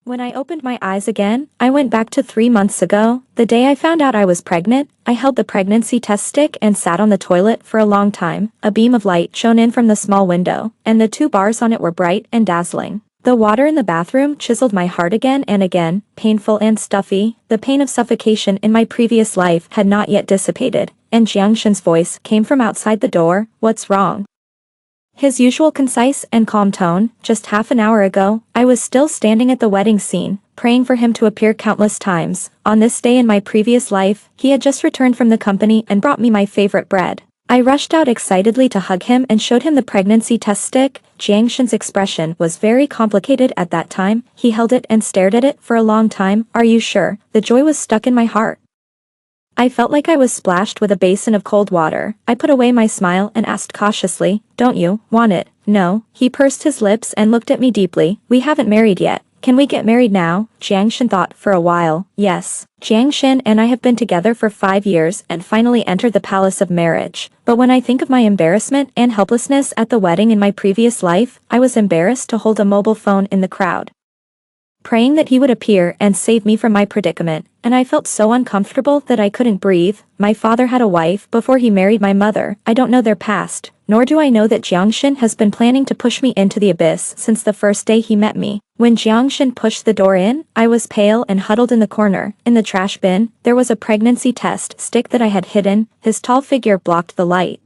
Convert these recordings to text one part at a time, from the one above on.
When I opened my eyes again, I went back to 3 months ago, the day I found out I was pregnant. I held the pregnancy test stick and sat on the toilet for a long time. A beam of light shone in from the small window, and the two bars on it were bright and dazzling. The water in the bathroom chiseled my heart again and again, painful and stuffy. The pain of suffocation in my previous life had not yet dissipated, and Jiangshan's voice came from outside the door. "What's wrong?" His usual concise and calm tone. Just half an hour ago, I was still standing at the wedding scene, praying for him to appear countless times. On this day in my previous life, he had just returned from the company and brought me my favorite bread. I rushed out excitedly to hug him and showed him the pregnancy test stick. Jiangshan's expression was very complicated at that time. He held it and stared at it for a long time. "Are you sure?" The joy was stuck in my heart. I felt like I was splashed with a basin of cold water. I put away my smile and asked cautiously, "Don't you want it?" "No." He pursed his lips and looked at me deeply. "We haven't married yet. Can we get married now?" Jiangshan thought for a while. "Yes. Jiangshan and I have been together for 5 years and finally entered the palace of marriage. But when I think of my embarrassment and helplessness at the wedding in my previous life, I was embarrassed to hold a mobile phone in the crowd, praying that he would appear and save me from my predicament, and I felt so uncomfortable that I couldn't breathe. My father had a wife before he married my mother. I don't know their past, nor do I know that Jiangshan has been planning to push me into the abyss since the first day he met me. When Jiangshan pushed the door in, I was pale and huddled in the corner. In the trash bin, there was a pregnancy test stick that I had hidden. His tall figure blocked the light,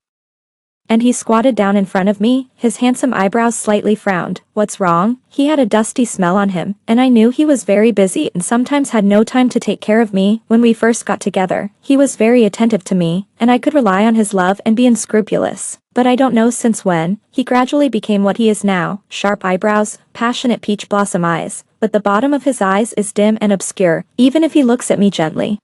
and he squatted down in front of me. His handsome eyebrows slightly frowned. "What's wrong?" He had a dusty smell on him, and I knew he was very busy and sometimes had no time to take care of me. When we first got together, he was very attentive to me, and I could rely on his love and be unscrupulous. But I don't know since when, he gradually became what he is now. Sharp eyebrows, passionate peach blossom eyes, but the bottom of his eyes is dim and obscure, even if he looks at me gently.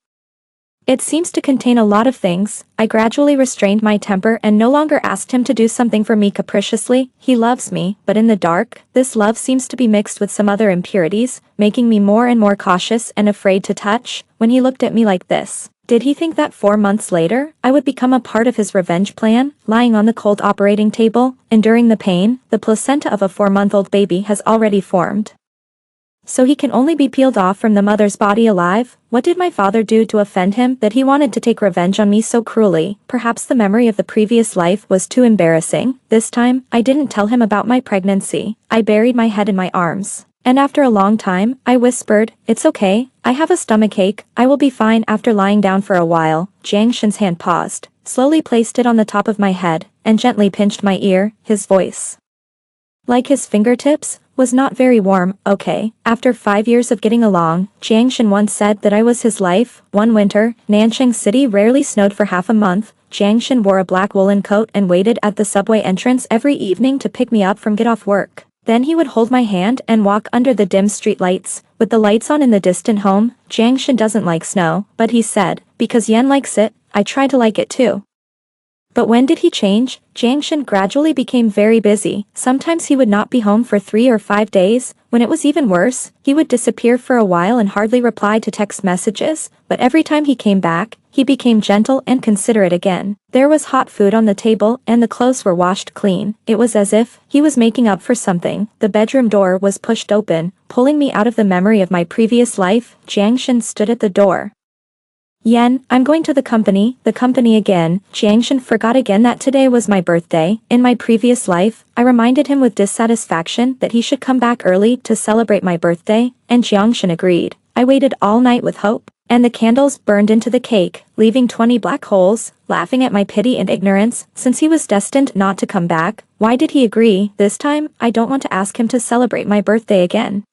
It seems to contain a lot of things. I gradually restrained my temper and no longer asked him to do something for me capriciously. He loves me, but in the dark, this love seems to be mixed with some other impurities, making me more and more cautious and afraid to touch. When he looked at me like this, did he think that 4 months later, I would become a part of his revenge plan? Lying on the cold operating table, enduring the pain, the placenta of a 4-month-old baby has already formed, so he can only be peeled off from the mother's body alive. What did my father do to offend him that he wanted to take revenge on me so cruelly? Perhaps the memory of the previous life was too embarrassing. This time, I didn't tell him about my pregnancy. I buried my head in my arms, and after a long time, I whispered, "It's okay. I have a stomachache. I will be fine." After lying down for a while, Jiangshan's hand paused, slowly placed it on the top of my head, and gently pinched my ear. His voice, like his fingertips, was not very warm. "Okay." After 5 years of getting along, Jiangshan once said that I was his life. One winter, Nanchang City rarely snowed for half a month. Jiangshan wore a black woolen coat and waited at the subway entrance every evening to pick me up from get off work. Then he would hold my hand and walk under the dim street lights, with the lights on in the distant home. Jiangshan doesn't like snow, but he said, because Yen likes it, I try to like it too. But when did he change? Jiangshan gradually became very busy. Sometimes he would not be home for 3 or 5 days. When it was even worse, he would disappear for a while and hardly reply to text messages. But every time he came back, he became gentle and considerate again. There was hot food on the table and the clothes were washed clean. It was as if he was making up for something. The bedroom door was pushed open, pulling me out of the memory of my previous life. Jiangshan stood at the door. "Yen, I'm going to the company." The company again. Jiangshan forgot again that today was my birthday. In my previous life, I reminded him with dissatisfaction that he should come back early to celebrate my birthday, and Jiangshan agreed. I waited all night with hope, and the candles burned into the cake, leaving 20 black holes. Laughing at my pity and ignorance, since he was destined not to come back, why did he agree? This time, I don't want to ask him to celebrate my birthday again.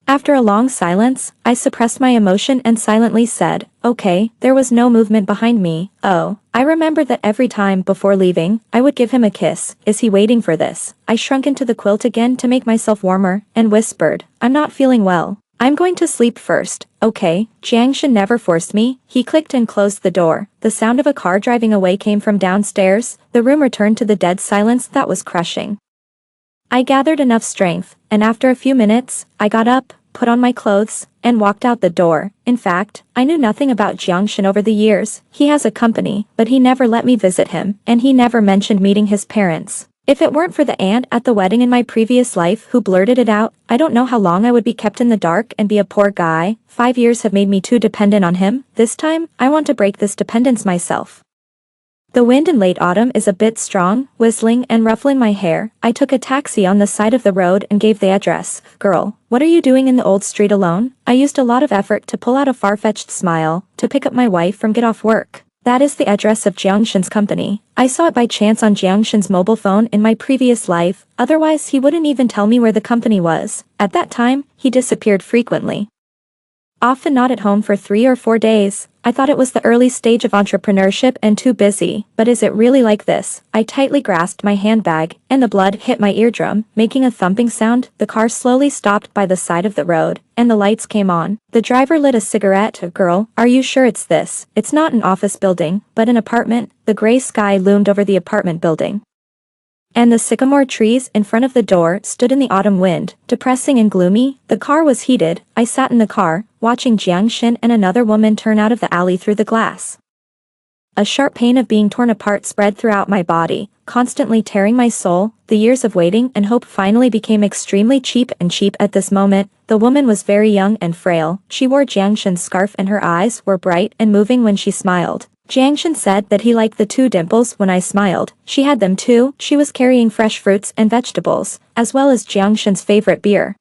After a long silence, I suppressed my emotion and silently said, "Okay." There was no movement behind me. Oh, I remember that every time before leaving, I would give him a kiss. Is he waiting for this? I shrunk into the quilt again to make myself warmer, and whispered, "I'm not feeling well. I'm going to sleep first." "Okay." Jiangshan never forced me. He clicked and closed the door. The sound of a car driving away came from downstairs. The room returned to the dead silence that was crushing. I gathered enough strength, and after a few minutes, I got up, put on my clothes, and walked out the door. In fact, I knew nothing about Jiangshan over the years. He has a company, but he never let me visit him, and he never mentioned meeting his parents. If it weren't for the aunt at the wedding in my previous life who blurted it out, I don't know how long I would be kept in the dark and be a poor guy. 5 years have made me too dependent on him. This time, I want to break this dependence myself. The wind in late autumn is a bit strong, whistling and ruffling my hair. I took a taxi on the side of the road and gave the address. Girl, what are you doing in the old street alone? I used a lot of effort to pull out a far-fetched smile, to pick up my wife from get off work. That is the address of Jiangshin's company. I saw it by chance on Jiangshin's mobile phone in my previous life, otherwise he wouldn't even tell me where the company was. At that time, he disappeared frequently. Often not at home for 3 or 4 days. I thought it was the early stage of entrepreneurship and too busy, but is it really like this? I tightly grasped my handbag, and the blood hit my eardrum, making a thumping sound. The car slowly stopped by the side of the road, and the lights came on. The driver lit a cigarette. Girl, are you sure it's this? It's not an office building, but an apartment. The gray sky loomed over the apartment building, and the sycamore trees in front of the door stood in the autumn wind, depressing and gloomy. The car was heated. I sat in the car, watching Jiangshin and another woman turn out of the alley through the glass. A sharp pain of being torn apart spread throughout my body, constantly tearing my soul. The years of waiting and hope finally became extremely cheap at this moment. The woman was very young and frail. She wore Jiangshin's scarf and her eyes were bright and moving when she smiled. Jiangshin said that he liked the 2 dimples when I smiled. She had them too. She was carrying fresh fruits and vegetables, as well as Jiangshin's favorite beer.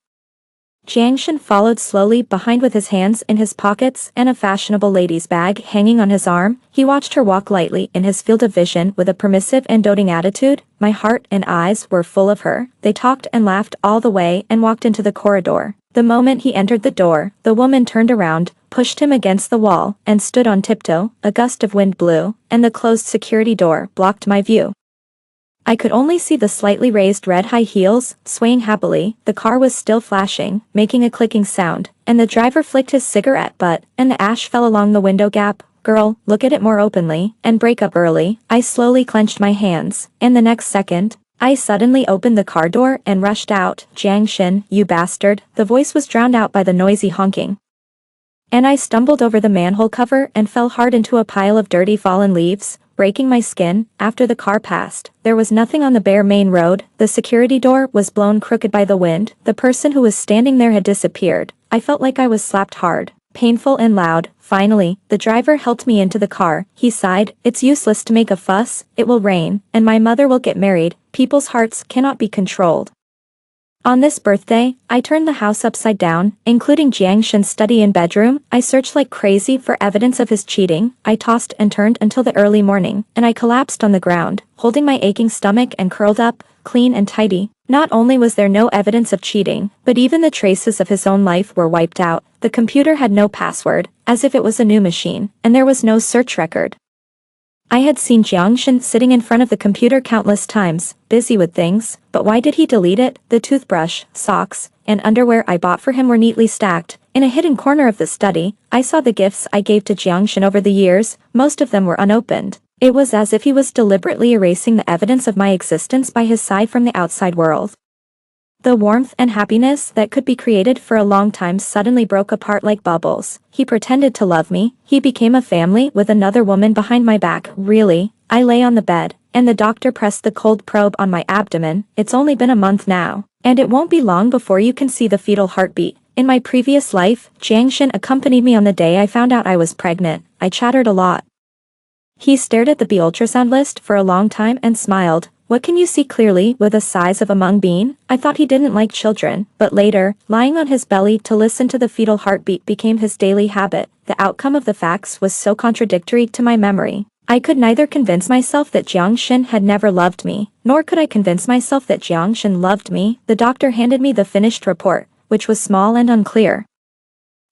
Jiangshin followed slowly behind with his hands in his pockets and a fashionable lady's bag hanging on his arm. He watched her walk lightly in his field of vision with a permissive and doting attitude. My heart and eyes were full of her. They talked and laughed all the way and walked into the corridor. The moment he entered the door, the woman turned around, pushed him against the wall, and stood on tiptoe. A gust of wind blew, and the closed security door blocked my view. I could only see the slightly raised red high heels, swaying happily. The car was still flashing, making a clicking sound, and the driver flicked his cigarette butt, and the ash fell along the window gap. Girl, look at it more openly, and break up early. I slowly clenched my hands, and the next second, I suddenly opened the car door and rushed out. Jiangshin, you bastard. The voice was drowned out by the noisy honking, and I stumbled over the manhole cover and fell hard into a pile of dirty fallen leaves, breaking my skin. After the car passed, there was nothing on the bare main road. The security door was blown crooked by the wind. The person who was standing there had disappeared. I felt like I was slapped hard, painful and loud. Finally, the driver helped me into the car. He sighed, it's useless to make a fuss. It will rain, and my mother will get married. People's hearts cannot be controlled. On this birthday, I turned the house upside down, including Jiangshin's study and bedroom. I searched like crazy for evidence of his cheating. I tossed and turned until the early morning, and I collapsed on the ground, holding my aching stomach and curled up, clean and tidy. Not only was there no evidence of cheating, but even the traces of his own life were wiped out. The computer had no password, as if it was a new machine, and there was no search record. I had seen Jiangshin sitting in front of the computer countless times, busy with things, but why did he delete it? The toothbrush, socks, and underwear I bought for him were neatly stacked. In a hidden corner of the study, I saw the gifts I gave to Jiangshin over the years. Most of them were unopened. It was as if he was deliberately erasing the evidence of my existence by his side from the outside world. The warmth and happiness that could be created for a long time suddenly broke apart like bubbles. He pretended to love me. He became a family with another woman behind my back. Really? I lay on the bed, and the doctor pressed the cold probe on my abdomen. It's only been a month now, and it won't be long before you can see the fetal heartbeat. In my previous life, Jiangshin accompanied me on the day I found out I was pregnant. I chattered a lot. He stared at the ultrasound list for a long time and smiled. What can you see clearly with the size of a mung bean? I thought he didn't like children, but later, lying on his belly to listen to the fetal heartbeat became his daily habit. The outcome of the facts was so contradictory to my memory. I could neither convince myself that Jiangshin had never loved me, nor could I convince myself that Jiangshin loved me. The doctor handed me the finished report, which was small and unclear.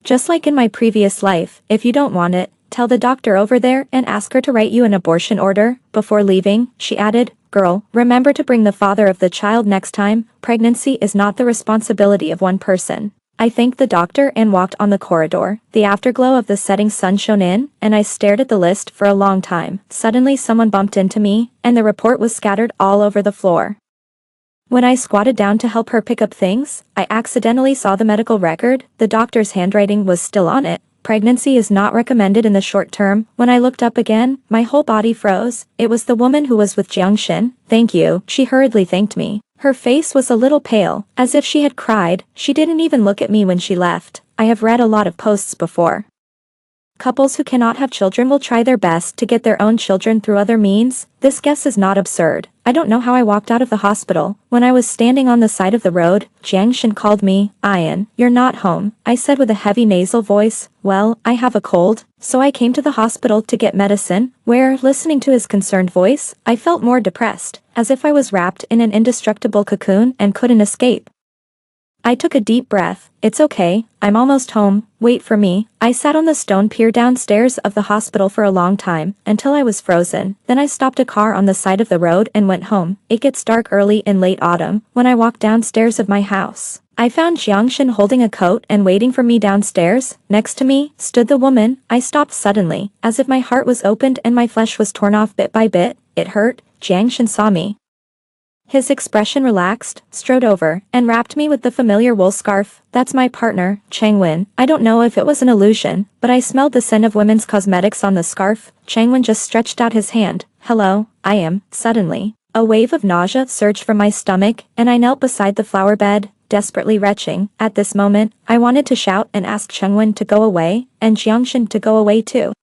Just like in my previous life, if you don't want it, tell the doctor over there and ask her to write you an abortion order. Before leaving, she added, girl, remember to bring the father of the child next time. Pregnancy is not the responsibility of one person. I thanked the doctor and walked on the corridor. The afterglow of the setting sun shone in, and I stared at the list for a long time. Suddenly someone bumped into me, and the report was scattered all over the floor. When I squatted down to help her pick up things, I accidentally saw the medical record. The doctor's handwriting was still on it. pregnancy is not recommended in the short term. When I looked up again, my whole body froze. It was the woman who was with Jiangshin. Thank you, she hurriedly thanked me. Her face was a little pale, as if she had cried. She didn't even look at me when she left. I have read a lot of posts before. Couples who cannot have children will try their best to get their own children through other means. This guess is not absurd. I don't know how I walked out of the hospital. When I was standing on the side of the road, Jiangshin called me. Ian, you're not home, I said with a heavy nasal voice. Well, I have a cold, so I came to the hospital to get medicine, where, listening to his concerned voice, I felt more depressed, as if I was wrapped in an indestructible cocoon and couldn't escape. I took a deep breath. It's okay, I'm almost home, wait for me. I sat on the stone pier downstairs of the hospital for a long time, until I was frozen. Then I stopped a car on the side of the road and went home. It gets dark early in late autumn. When I walked downstairs of my house, I found Jiangshin holding a coat and waiting for me downstairs. Next to me stood the woman. I stopped suddenly, as if my heart was opened and my flesh was torn off bit by bit. It hurt. Jiangshin saw me. His expression relaxed, strode over, and wrapped me with the familiar wool scarf. That's my partner, Changwon. I don't know if it was an illusion, but I smelled the scent of women's cosmetics on the scarf. Changwon just stretched out his hand. Hello, I am. Suddenly, a wave of nausea surged from my stomach, and I knelt beside the flower bed, desperately retching. At this moment, I wanted to shout and ask Changwon to go away, and Jiangshin to go away too.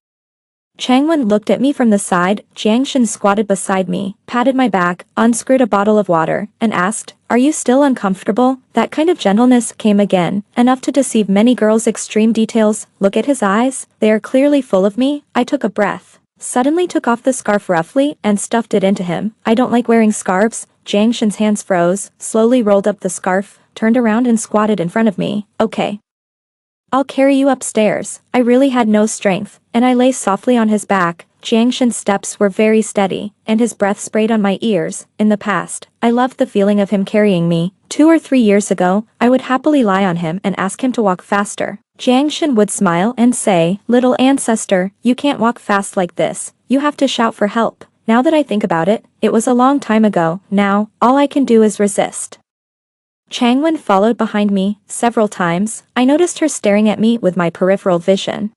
Changwon looked at me from the side. Jiangshin squatted beside me, patted my back, unscrewed a bottle of water, and asked, "Are you still uncomfortable?" That kind of gentleness came again, enough to deceive many girls. Extreme details. Look at his eyes, they are clearly full of me. I took a breath, suddenly took off the scarf roughly, and stuffed it into him. I don't like wearing scarves. Jiangshin's hands froze, slowly rolled up the scarf, turned around and squatted in front of me. Okay, I'll carry you upstairs. I really had no strength, and I lay softly on his back. Jiangshin's steps were very steady, and his breath sprayed on my ears. In the past, I loved the feeling of him carrying me. 2 or 3 years ago, I would happily lie on him and ask him to walk faster. Jiangshin would smile and say, "Little ancestor, you can't walk fast like this. You have to shout for help." Now that I think about it, it was a long time ago. Now, all I can do is resist. Changwon followed behind me. Several times, I noticed her staring at me with my peripheral vision.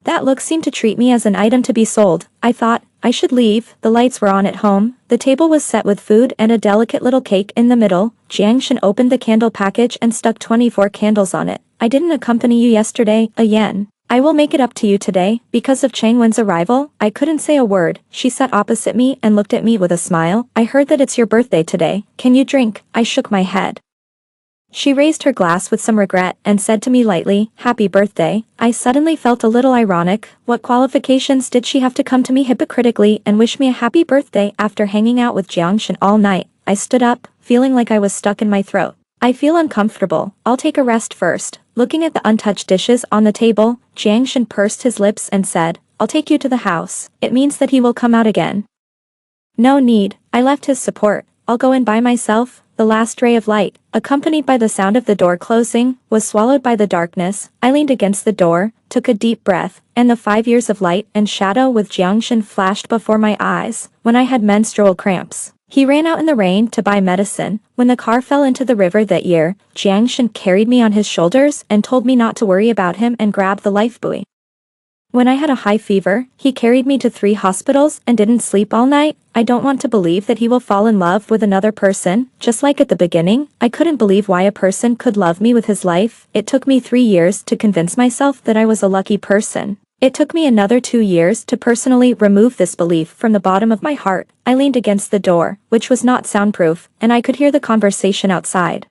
That look seemed to treat me as an item to be sold. I thought, I should leave. The lights were on at home. The table was set with food and a delicate little cake in the middle. Jiangshin opened the candle package and stuck 24 candles on it. "I didn't accompany you yesterday, Yen. I will make it up to you today." Because of Changwon's arrival, I couldn't say a word. She sat opposite me and looked at me with a smile. "I heard that it's your birthday today. Can you drink?" I shook my head. She raised her glass with some regret and said to me lightly, "Happy birthday." I suddenly felt a little ironic. What qualifications did she have to come to me hypocritically and wish me a happy birthday after hanging out with Jiangshin all night? I stood up, feeling like I was stuck in my throat. "I feel uncomfortable. I'll take a rest first." Looking at the untouched dishes on the table, Jiangshin pursed his lips and said, "I'll take you to the house. It means that he will come out again." "No need." I left his support. "I'll go in by myself." The last ray of light, accompanied by the sound of the door closing, was swallowed by the darkness. I leaned against the door, took a deep breath, and the 5 years of light and shadow with Jiangshin flashed before my eyes. When I had menstrual cramps, he ran out in the rain to buy medicine. When the car fell into the river that year, Jiangshin carried me on his shoulders and told me not to worry about him and grabbed the lifebuoy. When I had a high fever, he carried me to 3 hospitals and didn't sleep all night. I don't want to believe that he will fall in love with another person. Just like at the beginning, I couldn't believe why a person could love me with his life. It took me 3 years to convince myself that I was a lucky person. It took me another 2 years to personally remove this belief from the bottom of my heart. I leaned against the door, which was not soundproof, and I could hear the conversation outside.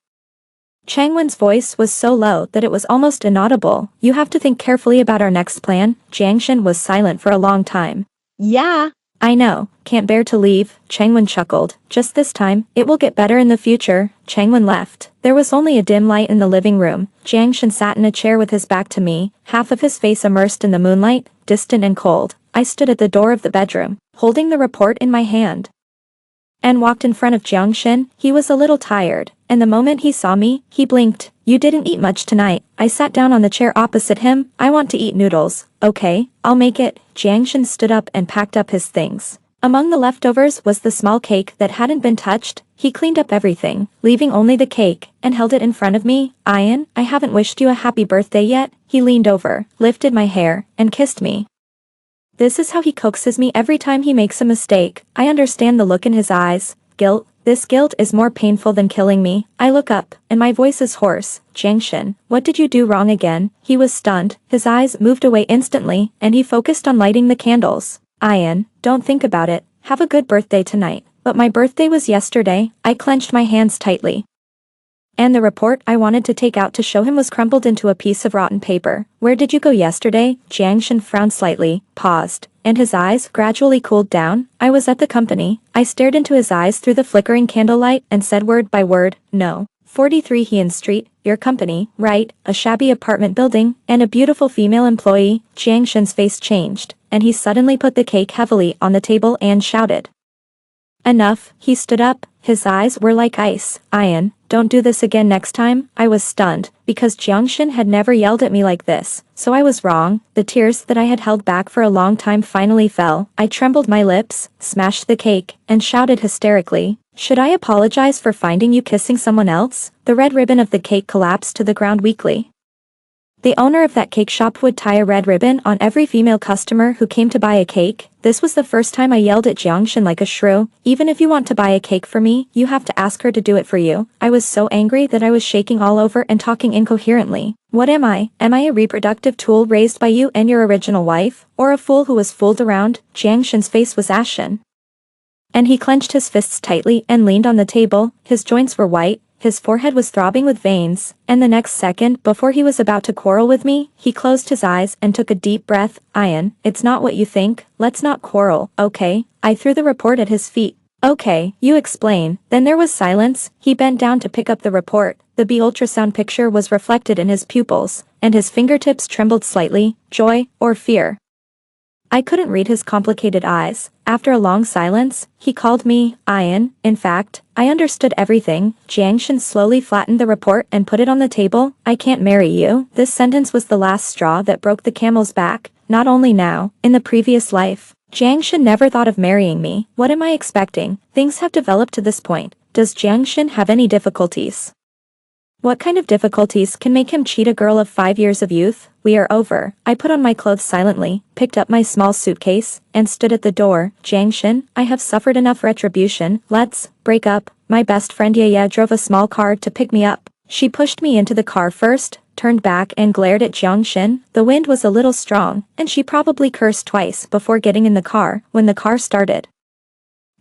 Changwon's voice was so low that it was almost inaudible. "You have to think carefully about our next plan." Jiangshin was silent for a long time. "Yeah, I know, can't bear to leave." Changwon chuckled. "Just this time, it will get better in the future." Changwon left. There was only a dim light in the living room. Jiangshin sat in a chair with his back to me, half of his face immersed in the moonlight, distant and cold. I stood at the door of the bedroom, holding the report in my hand, and walked in front of Jiangshin. He was a little tired, and the moment he saw me, he blinked. "You didn't eat much tonight." I sat down on the chair opposite him. "I want to eat noodles." "Okay, I'll make it." Jiangshin stood up and packed up his things. Among the leftovers was the small cake that hadn't been touched. He cleaned up everything, leaving only the cake, and held it in front of me. Ian, I haven't wished you a happy birthday yet. He leaned over, lifted my hair, and kissed me. This is how he coaxes me every time he makes a mistake. I understand the look in his eyes. Guilt. This guilt is more painful than killing me. I look up, and my voice is hoarse. Jiangshan, what did you do wrong again? He was stunned. His eyes moved away instantly, and he focused on lighting the candles. Ian, don't think about it. Have a good birthday tonight. But my birthday was yesterday. I clenched my hands tightly. And the report I wanted to take out to show him was crumpled into a piece of rotten paper. Where did you go yesterday? Jiangshan frowned slightly, paused, and his eyes gradually cooled down. I was at the company. I stared into his eyes through the flickering candlelight and said word by word, no. 43 Heian Street, your company, right, a shabby apartment building, and a beautiful female employee. Jiangshan's face changed, and he suddenly put the cake heavily on the table and shouted. Enough. He stood up. His eyes were like ice. Ian, don't do this again next time. I was stunned, because Jiangshan had never yelled at me like this, so I was wrong. The tears that I had held back for a long time finally fell. I trembled my lips, smashed the cake, and shouted hysterically, should I apologize for finding you kissing someone else? The red ribbon of the cake collapsed to the ground weakly. The owner of that cake shop would tie a red ribbon on every female customer who came to buy a cake. This was the first time I yelled at Jiangshan like a shrew. Even if you want to buy a cake for me, you have to ask her to do it for you. I was so angry that I was shaking all over and talking incoherently. What am I? Am I a reproductive tool raised by you and your original wife? Or a fool who was fooled around? Jiangshan's face was ashen. And he clenched his fists tightly and leaned on the table. His joints were white. His forehead was throbbing with veins, and the next second, before he was about to quarrel with me, he closed his eyes and took a deep breath. Ian, it's not what you think. Let's not quarrel, okay? I threw the report at his feet. Okay, you explain. Then there was silence. He bent down to pick up the report. The B ultrasound picture was reflected in his pupils, and his fingertips trembled slightly. Joy or fear? I couldn't read his complicated eyes. After a long silence, he called me, Ian. In fact, I understood everything. Jiangshan slowly flattened the report and put it on the table. I can't marry you. This sentence was the last straw that broke the camel's back. Not only now, in the previous life. Jiangshan never thought of marrying me. What am I expecting? Things have developed to this point. Does Jiangshan have any difficulties? What kind of difficulties can make him cheat a girl of 5 years of youth? We are over. I put on my clothes silently, picked up my small suitcase, and stood at the door. Jiangshan, I have suffered enough retribution. Let's break up. My best friend Yaya drove a small car to pick me up. She pushed me into the car first, turned back and glared at Jiangshan. The wind was a little strong, and she probably cursed twice before getting in the car. When the car started,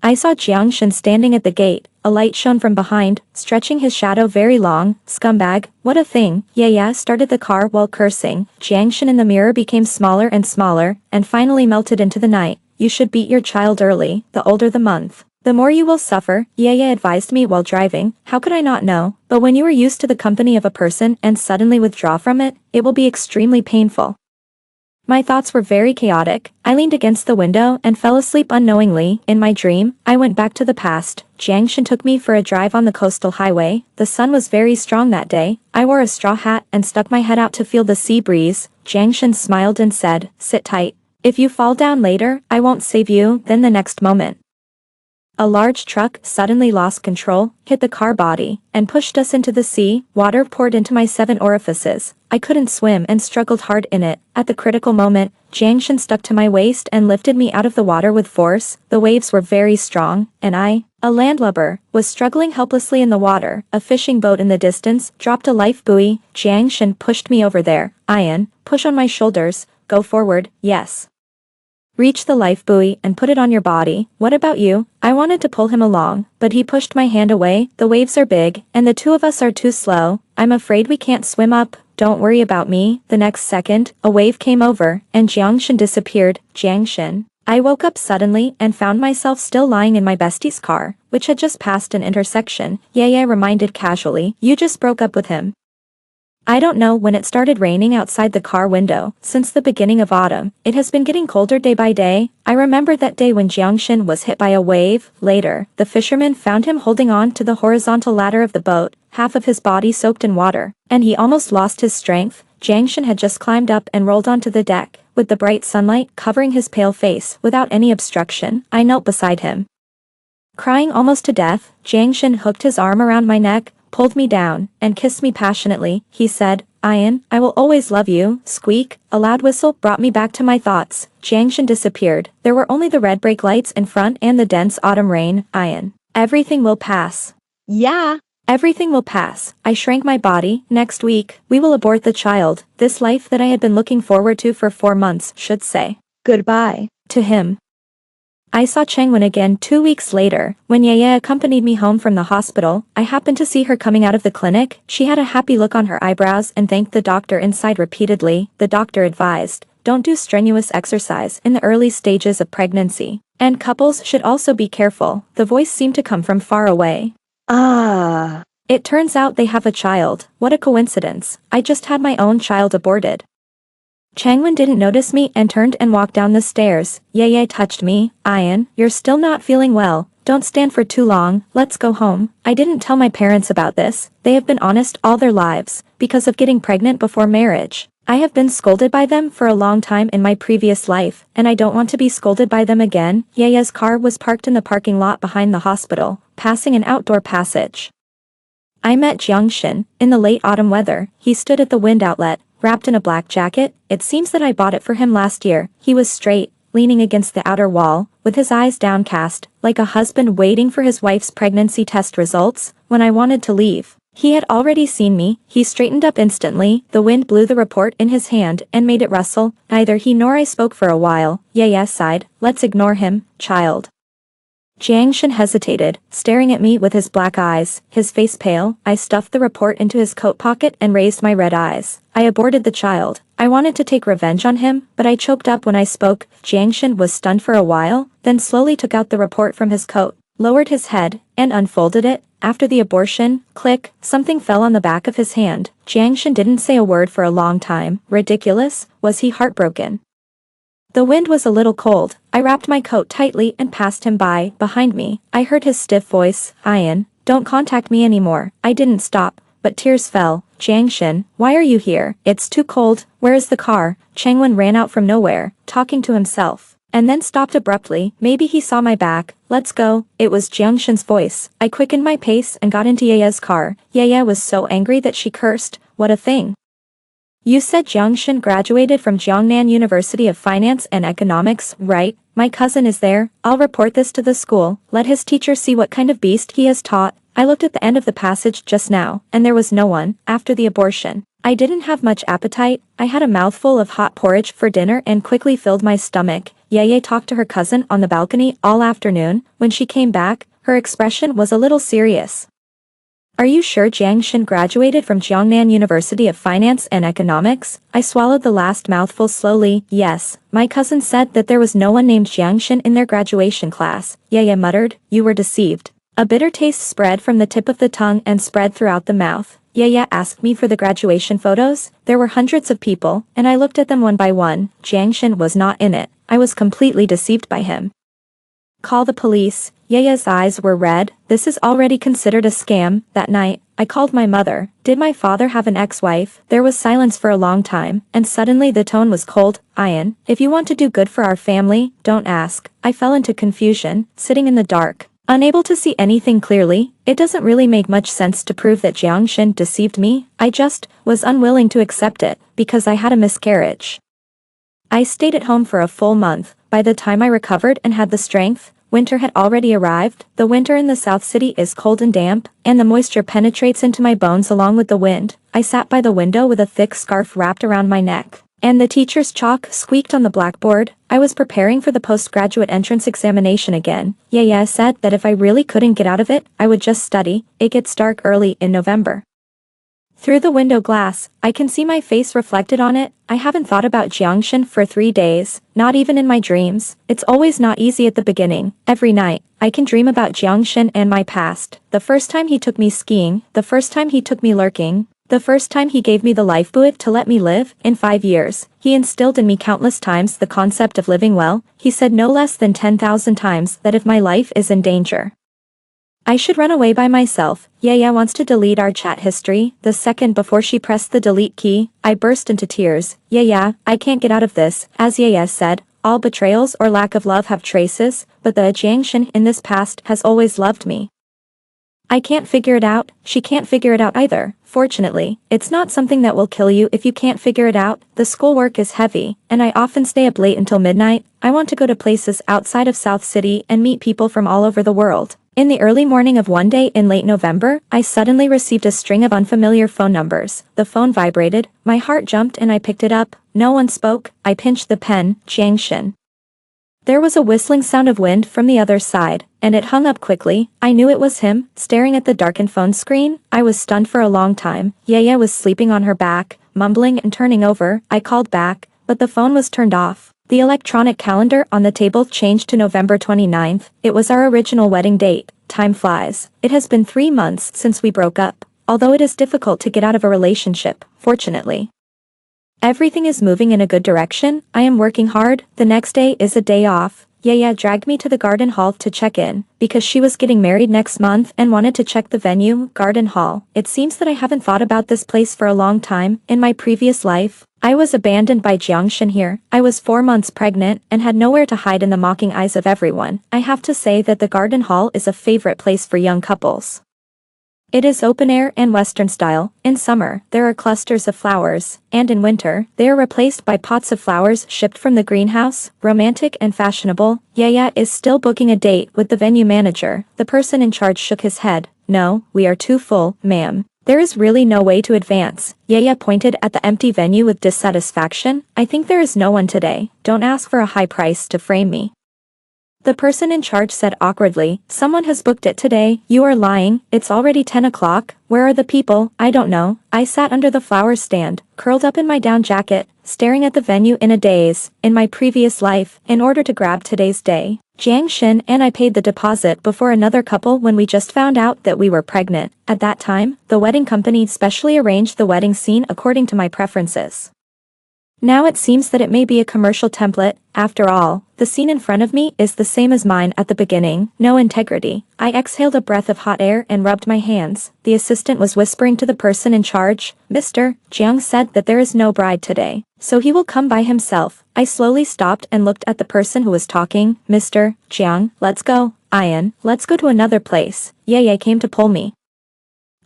I saw Jiangshan standing at the gate. A light shone from behind, stretching his shadow very long. Scumbag, what a thing. Yaya started the car while cursing. Jiangshan in the mirror became smaller, and finally melted into the night. You should beat your child early. The older the month, the more you will suffer, Yaya advised me while driving. How could I not know? But when you are used to the company of a person and suddenly withdraw from it, it will be extremely painful. My thoughts were very chaotic. I leaned against the window and fell asleep unknowingly. In my dream, I went back to the past. Jiangshan took me for a drive on the coastal highway. The sun was very strong that day. I wore a straw hat and stuck my head out to feel the sea breeze. Jiangshan smiled and said, sit tight. If you fall down later, I won't save you. Then the next moment, a large truck suddenly lost control, hit the car body, and pushed us into the sea. Water poured into my 7 orifices. I couldn't swim and struggled hard in it. At the critical moment, Jiangshan stuck to my waist and lifted me out of the water with force. The waves were very strong, and I, a landlubber, was struggling helplessly in the water. A fishing boat in the distance dropped a life buoy. Jiangshan pushed me over there. Ian, push on my shoulders. Go forward. Yes. Reach the life buoy and put it on your body. What about you? I wanted to pull him along, but he pushed my hand away. The waves are big, and the two of us are too slow. I'm afraid we can't swim up. Don't worry about me. The next second, a wave came over, and Jiangshan disappeared. Jiangshan. I woke up suddenly and found myself still lying in my bestie's car, which had just passed an intersection. Yaya reminded casually, you just broke up with him. I don't know when it started raining outside the car window. Since the beginning of autumn, it has been getting colder day by day. I remember that day when Jiangshan was hit by a wave. Later, the fisherman found him holding on to the horizontal ladder of the boat, half of his body soaked in water, and he almost lost his strength. Jiangshan had just climbed up and rolled onto the deck, with the bright sunlight covering his pale face without any obstruction. I knelt beside him. Crying almost to death, Jiangshan hooked his arm around my neck, pulled me down, and kissed me passionately. He said, "Ian, I will always love you." Squeak, a loud whistle brought me back to my thoughts. Jiangshan disappeared. There were only the red brake lights in front and the dense autumn rain. Ian, everything will pass. Yeah. Everything will pass. I shrank my body. Next week, we will abort the child. This life that I had been looking forward to for 4 months should say Goodbye. to him. I saw Changwon again 2 weeks later. When Yaya accompanied me home from the hospital, I happened to see her coming out of the clinic. She had a happy look on her eyebrows and thanked the doctor inside repeatedly. The doctor advised, don't do strenuous exercise in the early stages of pregnancy. And couples should also be careful. The voice seemed to come from far away. Ah. It turns out they have a child. What a coincidence. I just had my own child aborted. Changwon didn't notice me and turned and walked down the stairs. Yaya touched me. Ian, you're still not feeling well. Don't stand for too long. Let's go home. I didn't tell my parents about this. They have been honest all their lives, because of getting pregnant before marriage. I have been scolded by them for a long time in my previous life, and I don't want to be scolded by them again. Yaya's car was parked in the parking lot behind the hospital, passing an outdoor passage. I met Jiangshan. In the late autumn weather, he stood at the wind outlet, wrapped in a black jacket. It seems that I bought it for him last year. He was straight, leaning against the outer wall, with his eyes downcast, like a husband waiting for his wife's pregnancy test results. When I wanted to leave, he had already seen me. He straightened up instantly. The wind blew the report in his hand and made it rustle. Neither he nor I spoke for a while. Yaya sighed. Let's ignore him, child. Jiangshan hesitated, staring at me with his black eyes, his face pale. I stuffed the report into his coat pocket and raised my red eyes. I aborted the child. I wanted to take revenge on him, but I choked up when I spoke. Jiangshan was stunned for a while, then slowly took out the report from his coat, lowered his head, and unfolded it. After the abortion, click, something fell on the back of his hand. Jiangshan didn't say a word for a long time. Ridiculous? Was he heartbroken? The wind was a little cold. I wrapped my coat tightly and passed him by. Behind me, I heard his stiff voice. Ian, don't contact me anymore. I didn't stop, but tears fell. Jiangshan, why are you here? It's too cold. Where is the car? Changwon ran out from nowhere, talking to himself, and then stopped abruptly. Maybe he saw my back. Let's go. It was Jiangshan's voice. I quickened my pace and got into Yaya's car. Yaya was so angry that she cursed. What a thing. You said Jiangshan graduated from Jiangnan University of Finance and Economics, right? My cousin is there. I'll report this to the school. Let his teacher see what kind of beast he has taught. I looked at the end of the passage just now, and there was no one. After the abortion, I didn't have much appetite. I had a mouthful of hot porridge for dinner and quickly filled my stomach. Yaya talked to her cousin on the balcony all afternoon. When she came back, her expression was a little serious. Are you sure Jiangshan graduated from Jiangnan University of Finance and Economics? I swallowed the last mouthful slowly. Yes, my cousin said that there was no one named Jiangshan in their graduation class. Yaya muttered, you were deceived. A bitter taste spread from the tip of the tongue and spread throughout the mouth. Yaya asked me for the graduation photos. There were hundreds of people, and I looked at them one by one. Jiangshan was not in it. I was completely deceived by him. Call the police. Yaya's eyes were red. This is already considered a scam. That night, I called my mother. Did my father have an ex-wife? There was silence for a long time, and suddenly the tone was cold. Ian, if you want to do good for our family, don't ask. I fell into confusion, sitting in the dark, unable to see anything clearly. It doesn't really make much sense to prove that Jiangshan deceived me. I just was unwilling to accept it, because I had a miscarriage. I stayed at home for a full month. By the time I recovered and had the strength, winter had already arrived. The winter in the South City is cold and damp, and the moisture penetrates into my bones along with the wind. I sat by the window with a thick scarf wrapped around my neck, and the teacher's chalk squeaked on the blackboard. I was preparing for the postgraduate entrance examination again. Yaya said that if I really couldn't get out of it, I would just study. It gets dark early in November. Through the window glass, I can see my face reflected on it. I haven't thought about Jiangshan for 3 days, not even in my dreams. It's always not easy at the beginning. Every night, I can dream about Jiangshan and my past. The first time he took me skiing, the first time he took me lurking, the first time he gave me the life buoy to let me live. In 5 years, he instilled in me countless times the concept of living well. He said no less than 10,000 times that if my life is in danger, I should run away by myself. Yaya wants to delete our chat history. The second before she pressed the delete key, I burst into tears. Yaya, I can't get out of this. As Yaya said, all betrayals or lack of love have traces, but the Jiangshan in this past has always loved me. I can't figure it out, she can't figure it out either. Fortunately, it's not something that will kill you if you can't figure it out. The schoolwork is heavy, and I often stay up late until midnight. I want to go to places outside of South City and meet people from all over the world. In the early morning of one day in late November, I suddenly received a string of unfamiliar phone numbers. The phone vibrated, my heart jumped and I picked it up. No one spoke. I pinched the pen. Jiangshan. There was a whistling sound of wind from the other side, and it hung up quickly. I knew it was him, staring at the darkened phone screen. I was stunned for a long time. Yaya was sleeping on her back, mumbling and turning over. I called back, but the phone was turned off. The electronic calendar on the table changed to November 29th. It was our original wedding date. Time flies. It has been 3 months since we broke up, although it is difficult to get out of a relationship, fortunately. Everything is moving in a good direction. I am working hard. The next day is a day off. Yaya dragged me to the garden hall to check in, because she was getting married next month and wanted to check the venue, garden hall. It seems that I haven't thought about this place for a long time. In my previous life, I was abandoned by Jiangshan here. I was 4 months pregnant and had nowhere to hide in the mocking eyes of everyone. I have to say that the garden hall is a favorite place for young couples. It is open air and Western style. In summer, there are clusters of flowers, and in winter, they are replaced by pots of flowers shipped from the greenhouse. Romantic and fashionable. Yaya is still booking a date with the venue manager. The person in charge shook his head. No, we are too full, ma'am. There is really no way to advance. Yaya pointed at the empty venue with dissatisfaction. I think there is no one today. Don't ask for a high price to frame me. The person in charge said awkwardly, someone has booked it today. You are lying. It's already 10 o'clock. Where are the people? I don't know. I sat under the flower stand, curled up in my down jacket, staring at the venue in a daze. In my previous life, in order to grab today's day, Jiangshan and I paid the deposit before another couple when we just found out that we were pregnant. At that time, the wedding company specially arranged the wedding scene according to my preferences. Now it seems that it may be a commercial template. After all, the scene in front of me is the same as mine at the beginning. No integrity. I exhaled a breath of hot air and rubbed my hands. The assistant was whispering to the person in charge. Mr. Jiang said that there is no bride today, so he will come by himself. I slowly stopped and looked at the person who was talking. Mr. Jiang, let's go. Ian, let's go to another place. Yaya came to pull me.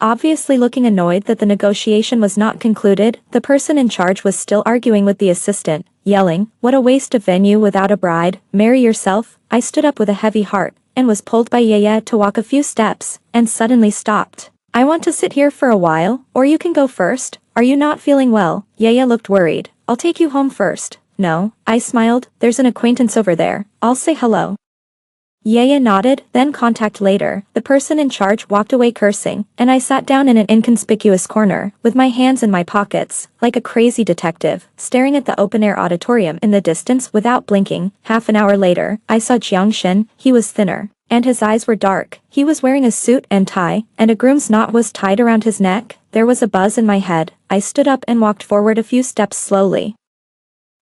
Obviously looking annoyed that the negotiation was not concluded, the person in charge was still arguing with the assistant, yelling, what a waste of venue without a bride, marry yourself. I stood up with a heavy heart, and was pulled by Yaya to walk a few steps, and suddenly stopped. I want to sit here for a while, or you can go first. Are you not feeling well? Yaya looked worried. I'll take you home first. No, I smiled, there's an acquaintance over there. I'll say hello. Yaya nodded, then contact later. The person in charge walked away cursing, and I sat down in an inconspicuous corner, with my hands in my pockets, like a crazy detective, staring at the open-air auditorium in the distance without blinking. Half an hour later, I saw Jiangshan. He was thinner, and his eyes were dark. He was wearing a suit and tie, and a groom's knot was tied around his neck. There was a buzz in my head. I stood up and walked forward a few steps slowly.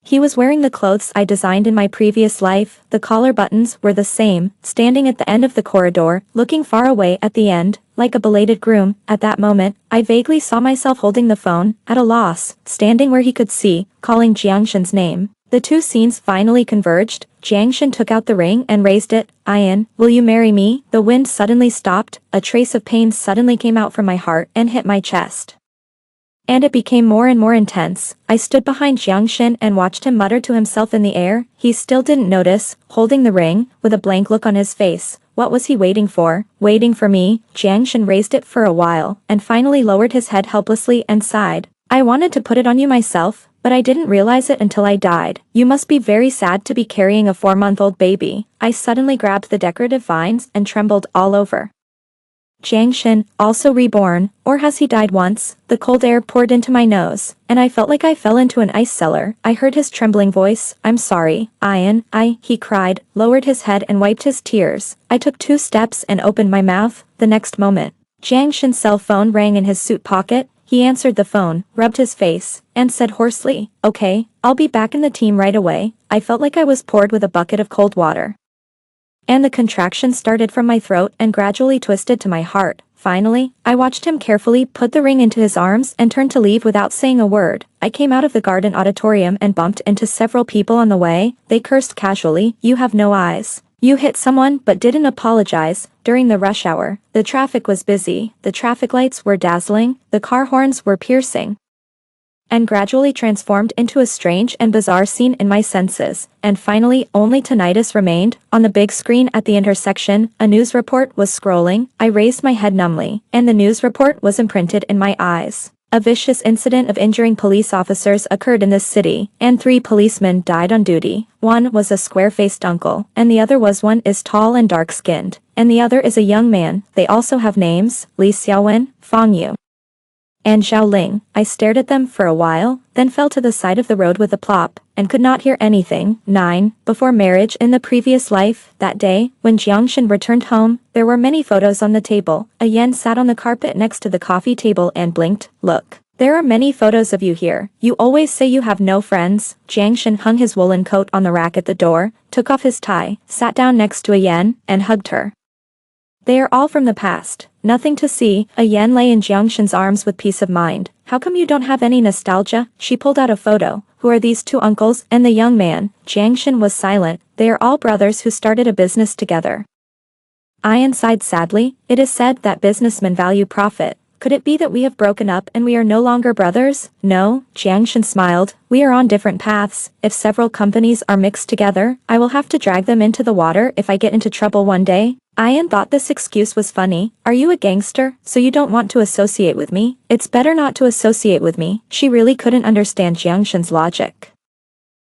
He was wearing the clothes I designed in my previous life. The collar buttons were the same, standing at the end of the corridor, looking far away at the end, like a belated groom. At that moment, I vaguely saw myself holding the phone, at a loss, standing where he could see, calling Jiangshan's name. The two scenes finally converged. Jiangshan took out the ring and raised it. Ian, will you marry me? The wind suddenly stopped. A trace of pain suddenly came out from my heart and hit my chest. And it became more and more intense. I stood behind Jiangshan and watched him mutter to himself in the air. He still didn't notice, holding the ring, with a blank look on his face. What was he waiting for? Waiting for me? Jiangshan raised it for a while, and finally lowered his head helplessly and sighed. I wanted to put it on you myself, but I didn't realize it until I died. You must be very sad to be carrying a 4-month-old baby. I suddenly grabbed the decorative vines and trembled all over. Jiangshan, also reborn, or has he died once? The cold air poured into my nose, and I felt like I fell into an ice cellar. I heard his trembling voice. I'm sorry, Ian. He cried, lowered his head and wiped his tears. I took 2 steps and opened my mouth. The next moment, Jiangshan's cell phone rang in his suit pocket. He answered the phone, rubbed his face, and said hoarsely, okay, I'll be back in the team right away. I felt like I was poured with a bucket of cold water. And the contraction started from my throat and gradually twisted to my heart. Finally, I watched him carefully put the ring into his arms and turn to leave without saying a word. I came out of the garden auditorium and bumped into several people on the way. They cursed casually, "You have no eyes. You hit someone but didn't apologize." During the rush hour, the traffic was busy, the traffic lights were dazzling, the car horns were piercing, and gradually transformed into a strange and bizarre scene in my senses. And finally, only tinnitus remained. On the big screen at the intersection, a news report was scrolling. I raised my head numbly, and the news report was imprinted in my eyes. A vicious incident of injuring police officers occurred in this city, and 3 policemen died on duty. One was a square-faced uncle, and the other was one is tall and dark-skinned, and the other is a young man. They also have names: Li Xiaowen, Fang Yu, and Xiao Ling. I stared at them for a while, then fell to the side of the road with a plop, and could not hear anything. 9. Before marriage in the previous life, that day, when Jiangshan returned home, there were many photos on the table. A yen sat on the carpet next to the coffee table and blinked. "Look. There are many photos of you here. You always say you have no friends." Jiangshan hung his woolen coat on the rack at the door, took off his tie, sat down next to a yen, and hugged her. "They are all from the past. Nothing to see." A yen lay in Jiangshan's arms with peace of mind. "How come you don't have any nostalgia?" She pulled out a photo. "Who are these 2 uncles and the young man?" Jiangshan was silent. "They are all brothers who started a business together." Ian sighed sadly. "It is said that businessmen value profit. Could it be that we have broken up and we are no longer brothers?" "No," Jiangshan smiled. "We are on different paths. If several companies are mixed together, I will have to drag them into the water if I get into trouble one day." Ian thought this excuse was funny. "Are you a gangster, so you don't want to associate with me? It's better not to associate with me." She really couldn't understand Jiangshan's logic,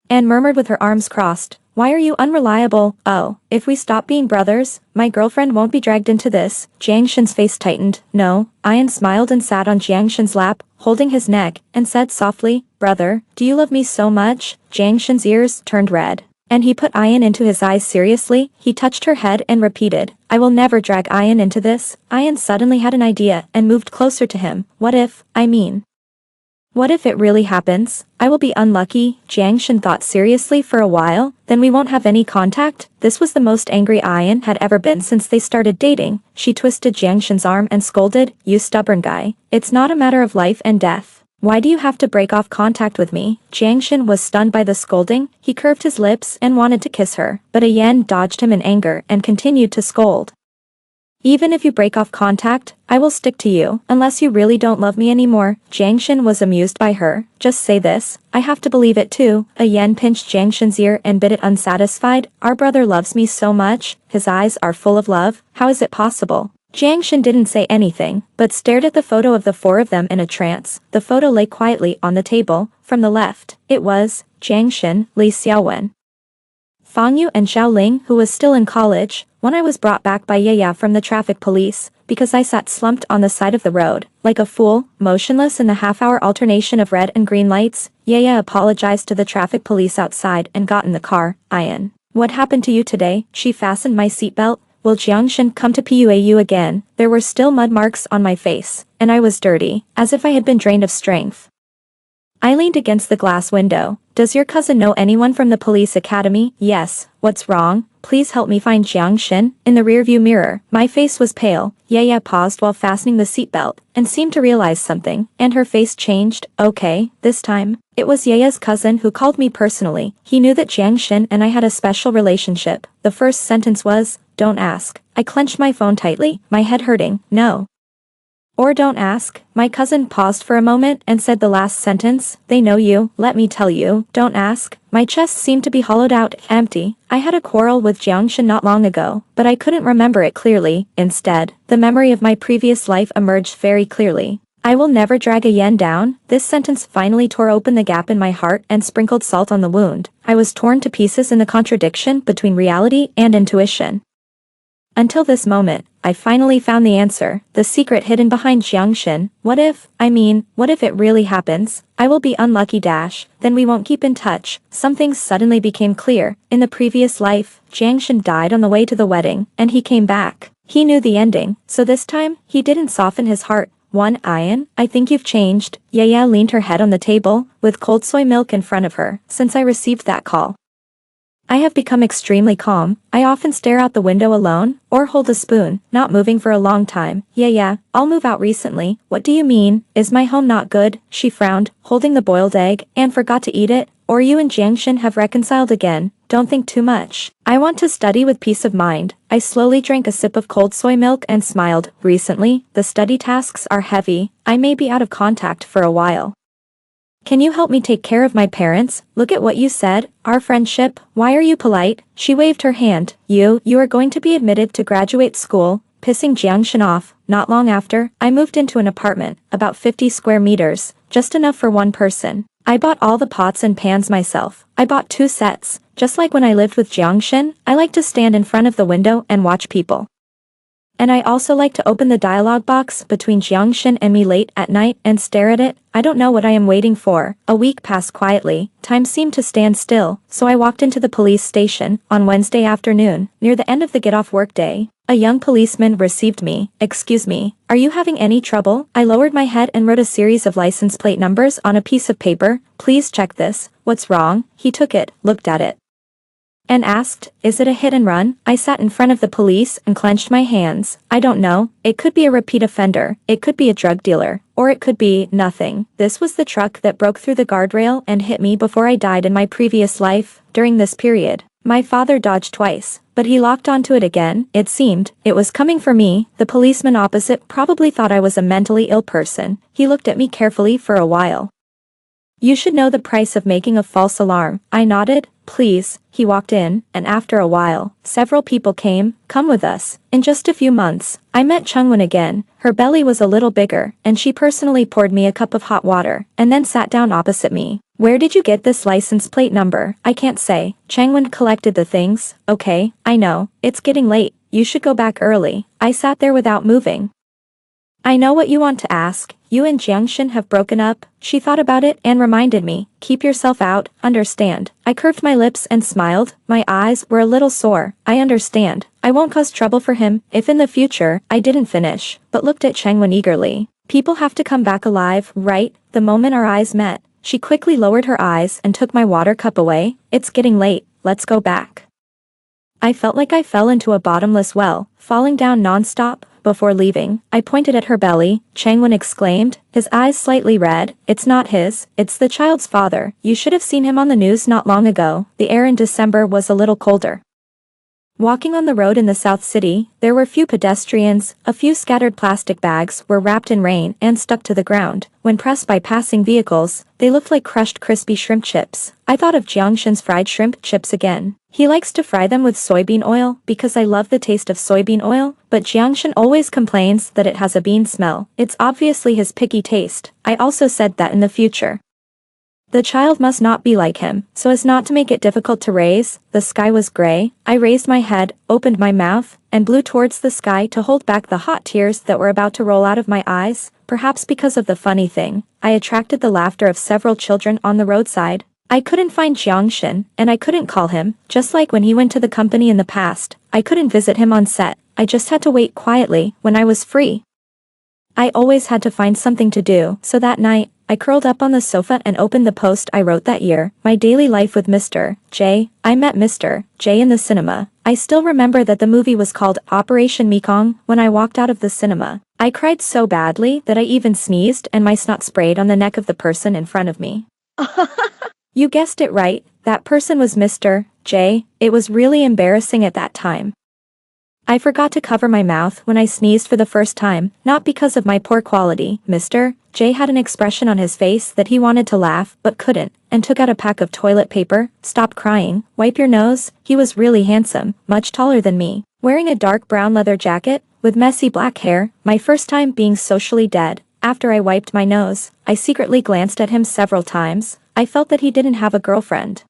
and murmured with her arms crossed, "Why are you unreliable?" "Oh, if we stop being brothers, my girlfriend won't be dragged into this." Jiangshan's face tightened. "No." Ian smiled and sat on Jiangshan's lap, holding his neck, and said softly, "Brother, do you love me so much?" Jiangshan's ears turned red, and he put Ian into his eyes seriously. He touched her head and repeated, "I will never drag Ian into this." Ian suddenly had an idea and moved closer to him. What if it really happens? I will be unlucky." Jiangshan thought seriously for a while. "Then we won't have any contact?" This was the most angry Ian had ever been since they started dating. She twisted Jiangshan's arm and scolded, "You stubborn guy. It's not a matter of life and death. Why do you have to break off contact with me?" Jiangshan was stunned by the scolding. He curved his lips and wanted to kiss her, but a yen dodged him in anger and continued to scold. "Even if you break off contact, I will stick to you, unless you really don't love me anymore." Jiangshan was amused by her. "Just say this. I have to believe it too." A yen pinched Jiangshan's ear and bit it unsatisfied. "Our brother loves me so much. His eyes are full of love. How is it possible?" Jiangshan didn't say anything, but stared at the photo of the 4 of them in a trance. The photo lay quietly on the table. From the left, it was Jiangshan, Li Xiaowen, Fang Yu and Xiao Ling, who was still in college. When I was brought back by Yaya from the traffic police, because I sat slumped on the side of the road, like a fool, motionless in the half-hour alternation of red and green lights, Yaya apologized to the traffic police outside and got in the car. "Ian, what happened to you today?" She fastened my seatbelt. "Will Jiangshan come to PUAU again?" There were still mud marks on my face, and I was dirty, as if I had been drained of strength. I leaned against the glass window. "Does your cousin know anyone from the police academy?" "Yes." "What's wrong? Please help me find Jiangshan." In the rearview mirror, my face was pale. Yaya paused while fastening the seatbelt, and seemed to realize something, and her face changed. "Okay, this time." It was Yaya's cousin who called me personally. He knew that Jiangshan and I had a special relationship. The first sentence was, "Don't ask." I clenched my phone tightly, my head hurting. "No. Or don't ask." My cousin paused for a moment and said the last sentence, "They know you, let me tell you, don't ask." My chest seemed to be hollowed out, empty. I had a quarrel with Jiangshan not long ago, but I couldn't remember it clearly. Instead, the memory of my previous life emerged very clearly. "I will never drag a yen down." This sentence finally tore open the gap in my heart and sprinkled salt on the wound. I was torn to pieces in the contradiction between reality and intuition. Until this moment, I finally found the answer, the secret hidden behind Jiangshan. What if it really happens? I will be unlucky then we won't keep in touch. Some things suddenly became clear. In the previous life, Jiangshan died on the way to the wedding, and he came back. He knew the ending, so this time, he didn't soften his heart. Ian, I think you've changed." Yaya leaned her head on the table, with cold soy milk in front of her. "Since I received that call, I have become extremely calm. I often stare out the window alone, or hold a spoon, not moving for a long time. Yeah, I'll move out recently. What do you mean? Is my home not good? She frowned, holding the boiled egg, and forgot to eat it. Or you and Jiangshan have reconciled again. Don't think too much. I want to study with peace of mind. I slowly drank a sip of cold soy milk and smiled. Recently, the study tasks are heavy. I may be out of contact for a while. Can you help me take care of my parents? Look at what you said, our friendship. Why are you polite? She waved her hand. You are going to be admitted to graduate school, pissing Jiangshan off. Not long after, I moved into an apartment, about 50 square meters, just enough for one person. I bought all the pots and pans myself. I bought 2 sets. Just like when I lived with Jiangshan, I like to stand in front of the window and watch people. And I also like to open the dialogue box between Jiangshan and me late at night and stare at it. I don't know what I am waiting for. A week passed quietly. Time seemed to stand still, so I walked into the police station on Wednesday afternoon, near the end of the get-off work day. A young policeman received me. Excuse me, are you having any trouble? I lowered my head and wrote a series of license plate numbers on a piece of paper. Please check this. What's wrong? He took it, looked at it, and asked, is it a hit and run? I sat in front of the police and clenched my hands. I don't know. It could be a repeat offender. It could be a drug dealer. Or it could be nothing. This was the truck that broke through the guardrail and hit me before I died in my previous life. During this period, my father dodged twice, but he locked onto it again. It seemed it was coming for me. The policeman opposite probably thought I was a mentally ill person. He looked at me carefully for a while. You should know the price of making a false alarm. I nodded. Please. He walked in, and after a while, several people came. Come with us. In just a few months, I met Chungwon again. Her belly was a little bigger, and she personally poured me a cup of hot water, and then sat down opposite me. Where did you get this license plate number? I can't say. Changwon collected the things. Okay, I know. It's getting late. You should go back early. I sat there without moving. I know what you want to ask. You and Jiangshan have broken up. She thought about it and reminded me. Keep yourself out, understand. I curved my lips and smiled. My eyes were a little sore. I understand. I won't cause trouble for him if in the future. I didn't finish, but looked at Changwon eagerly. People have to come back alive, right? The moment our eyes met, she quickly lowered her eyes and took my water cup away. It's getting late. Let's go back. I felt like I fell into a bottomless well, falling down non-stop. Before leaving, I pointed at her belly. Changwon exclaimed, his eyes slightly red. It's not his, it's the child's father. You should have seen him on the news not long ago. The air in December was a little colder. Walking on the road in the South City, there were few pedestrians. A few scattered plastic bags were wrapped in rain and stuck to the ground. When pressed by passing vehicles, they looked like crushed crispy shrimp chips. I thought of Jiangshan's fried shrimp chips again. He likes to fry them with soybean oil because I love the taste of soybean oil, but Jiangshan always complains that it has a bean smell. It's obviously his picky taste. I also said that in the future, the child must not be like him, so as not to make it difficult to raise. The sky was gray. I raised my head, opened my mouth, and blew towards the sky to hold back the hot tears that were about to roll out of my eyes. Perhaps because of the funny thing, I attracted the laughter of several children on the roadside. I couldn't find Jiangshan, and I couldn't call him, just like when he went to the company in the past. I couldn't visit him on set. I just had to wait quietly when I was free. I always had to find something to do, so that night, I curled up on the sofa and opened the post I wrote that year. My daily life with Mr. J. I met Mr. J in the cinema. I still remember that the movie was called Operation Mekong. When I walked out of the cinema, I cried so badly that I even sneezed and my snot sprayed on the neck of the person in front of me. You guessed it right, that person was Mr. J. It was really embarrassing at that time. I forgot to cover my mouth when I sneezed for the first time, not because of my poor quality. Mr. J had an expression on his face that he wanted to laugh but couldn't, and took out a pack of toilet paper. Stop crying, wipe your nose. He was really handsome, much taller than me, wearing a dark brown leather jacket, with messy black hair. My first time being socially dead. After I wiped my nose, I secretly glanced at him several times. I felt that he didn't have a girlfriend.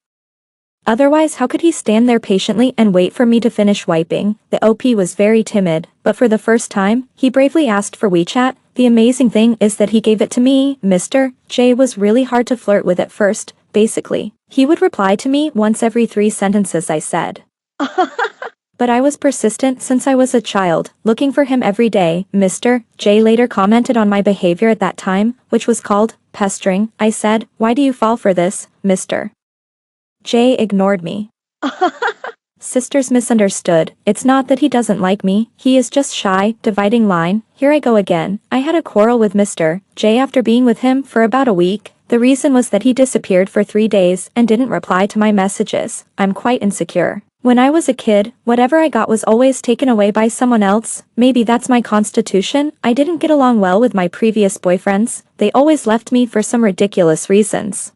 Otherwise, how could he stand there patiently and wait for me to finish wiping? The OP was very timid, but for the first time, he bravely asked for WeChat. The amazing thing is that he gave it to me. Mr. J was really hard to flirt with at first. Basically, he would reply to me once every 3 sentences I said. But I was persistent since I was a child, looking for him every day. Mr. J later commented on my behavior at that time, which was called pestering. I said, why do you fall for this, Mr. J ignored me. Sisters misunderstood. It's not that he doesn't like me, he is just shy. Dividing line. Here I go again. I had a quarrel with Mr. J after being with him for about a week. The reason was that he disappeared for 3 days and didn't reply to my messages. I'm quite insecure. When I was a kid, whatever I got was always taken away by someone else. Maybe that's my constitution. I didn't get along well with my previous boyfriends. They always left me for some ridiculous reasons.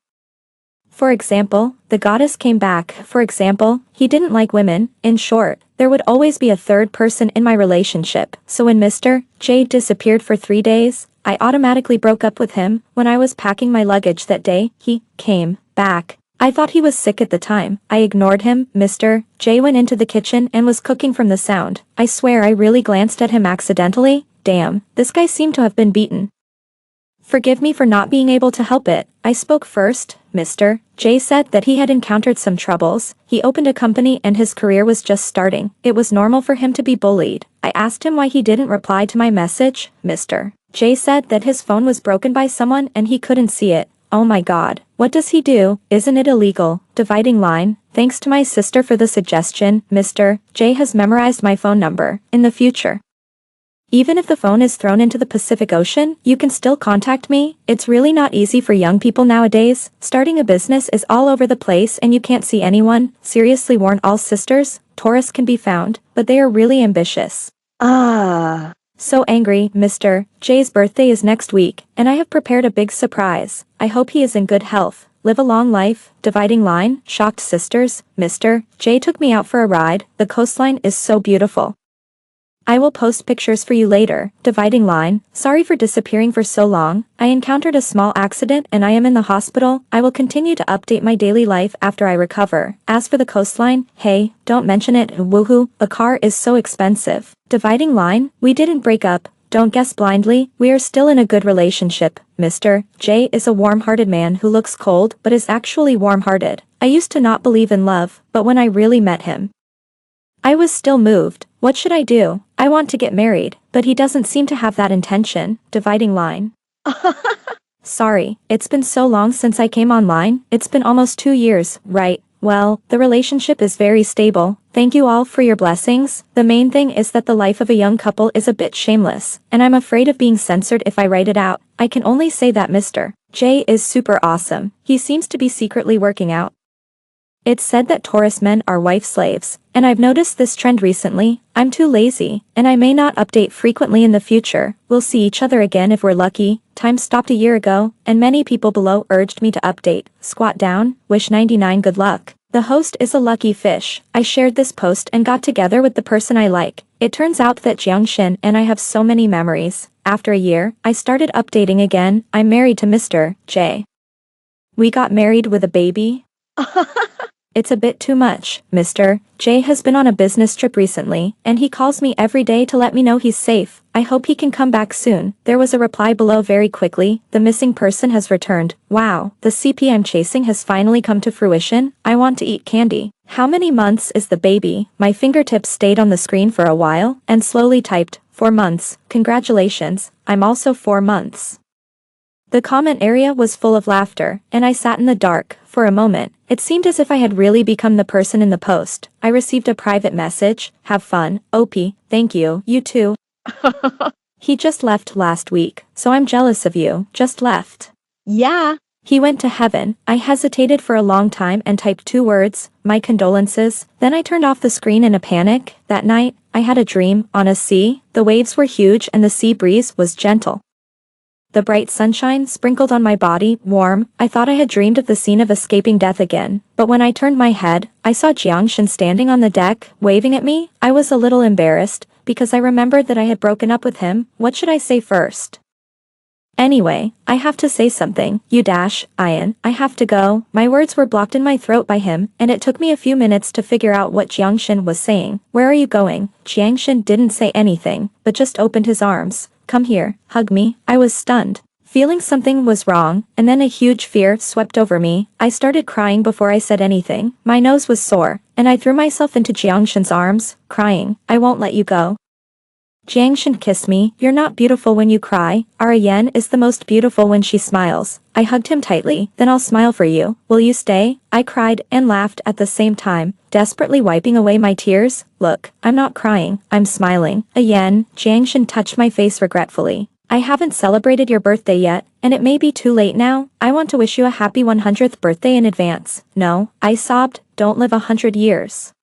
For example, the goddess came back. For example, he didn't like women. In short, there would always be a third person in my relationship. So when Mr. J disappeared for 3 days, I automatically broke up with him. When I was packing my luggage that day, he came back. I thought he was sick at the time. I ignored him. Mr. J went into the kitchen and was cooking from the sound. I swear I really glanced at him accidentally. Damn, this guy seemed to have been beaten. Forgive me for not being able to help it. I spoke first. Mr. J said that he had encountered some troubles. He opened a company and his career was just starting. It was normal for him to be bullied. I asked him why he didn't reply to my message. Mr. J said that his phone was broken by someone and he couldn't see it. Oh my god. What does he do? Isn't it illegal? Dividing line. Thanks to my sister for the suggestion. Mr. J has memorized my phone number. In the future, even if the phone is thrown into the Pacific Ocean, you can still contact me. It's really not easy for young people nowadays. Starting a business is all over the place and you can't see anyone. Seriously warn all sisters, Taurus can be found, but they are really ambitious. So angry. Mr. J's birthday is next week, and I have prepared a big surprise. I hope he is in good health. Live a long life. Dividing line. Shocked sisters. Mr. J took me out for a ride. The coastline is so beautiful. I will post pictures for you later. Dividing line. Sorry for disappearing for so long. I encountered a small accident and I am in the hospital. I will continue to update my daily life after I recover. As for the coastline, hey, don't mention it. Woohoo, a car is so expensive. Dividing line. We didn't break up. Don't guess blindly. We are still in a good relationship. Mr. J is a warm-hearted man who looks cold but is actually warm-hearted. I used to not believe in love, but when I really met him, I was still moved. What should I do? I want to get married, but he doesn't seem to have that intention. Dividing line. Sorry, it's been so long since I came online. It's been almost 2 years, right? Well, the relationship is very stable. Thank you all for your blessings. The main thing is that the life of a young couple is a bit shameless, and I'm afraid of being censored if I write it out. I can only say that Mr. J is super awesome. He seems to be secretly working out. It's said that Taurus men are wife slaves, and I've noticed this trend recently. I'm too lazy, and I may not update frequently in the future. We'll see each other again if we're lucky. Time stopped a year ago, and many people below urged me to update. Squat down, wish 99 good luck. The host is a lucky fish. I shared this post and got together with the person I like. It turns out that Jiangshin and I have so many memories. After a year, I started updating again. I'm married to Mr. J. We got married with a baby. It's a bit too much. Mr. J has been on a business trip recently, and he calls me every day to let me know he's safe. I hope he can come back soon. There was a reply below very quickly. The missing person has returned. Wow, the CP I'm chasing has finally come to fruition. I want to eat candy. How many months is the baby? My fingertips stayed on the screen for a while, and slowly typed, 4 months. Congratulations, I'm also 4 months. The comment area was full of laughter, and I sat in the dark. For a moment, it seemed as if I had really become the person in the post. I received a private message. Have fun, OP. Thank you. You too. He just left last week, so I'm jealous of you. Just left. Yeah. He went to heaven. I hesitated for a long time and typed 2 words, my condolences. Then I turned off the screen in a panic. That night, I had a dream on a sea. The waves were huge and the sea breeze was gentle. The bright sunshine sprinkled on my body, warm. I thought I had dreamed of the scene of escaping death again, but when I turned my head, I saw Jiangshin standing on the deck, waving at me. I was a little embarrassed, because I remembered that I had broken up with him. What should I say first? Anyway, I have to say something. Ian, I have to go. My words were blocked in my throat by him, and it took me a few minutes to figure out what Jiangshin was saying. Where are you going? Jiangshin didn't say anything, but just opened his arms. Come here, hug me. I was stunned, feeling something was wrong, and then a huge fear swept over me. I started crying before I said anything. My nose was sore, and I threw myself into Jiangshin's arms, crying, I won't let you go. Jiangshan kissed me. You're not beautiful when you cry. Our Yen is the most beautiful when she smiles. I hugged him tightly. Then I'll smile for you. Will you stay? I cried and laughed at the same time, desperately wiping away my tears. Look, I'm not crying. I'm smiling. A Yen. Jiangshan touched my face regretfully. I haven't celebrated your birthday yet, and it may be too late now. I want to wish you a happy 100th birthday in advance. No, I sobbed. Don't live 100 years.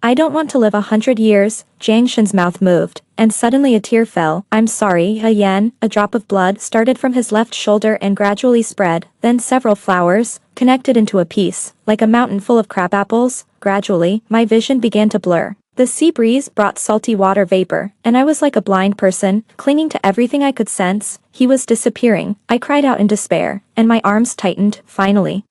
I don't want to live 100 years. Jiangshan's mouth moved, and suddenly a tear fell. I'm sorry, a Yen. A drop of blood started from his left shoulder and gradually spread, then several flowers, connected into a piece, like a mountain full of crabapples. Gradually, my vision began to blur. The sea breeze brought salty water vapor, and I was like a blind person, clinging to everything I could sense. He was disappearing. I cried out in despair, and my arms tightened, finally.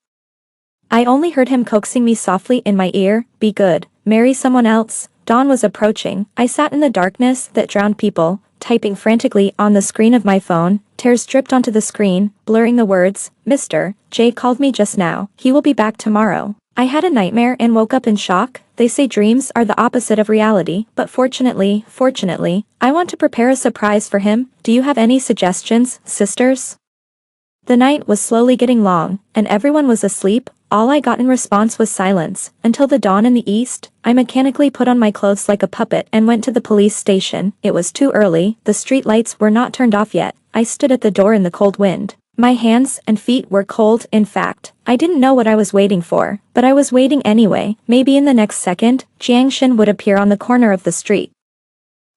I only heard him coaxing me softly in my ear, be good, marry someone else. Dawn was approaching. I sat in the darkness that drowned people, typing frantically on the screen of my phone. Tears dripped onto the screen, blurring the words. Mr. J called me just now. He will be back tomorrow. I had a nightmare and woke up in shock. They say dreams are the opposite of reality, but fortunately, I want to prepare a surprise for him. Do you have any suggestions, sisters? The night was slowly getting long, and everyone was asleep. All I got in response was silence. Until the dawn in the east, I mechanically put on my clothes like a puppet and went to the police station. It was too early, the street lights were not turned off yet. I stood at the door in the cold wind. My hands and feet were cold. In fact, I didn't know what I was waiting for, but I was waiting anyway. Maybe in the next second, Jiangshan would appear on the corner of the street.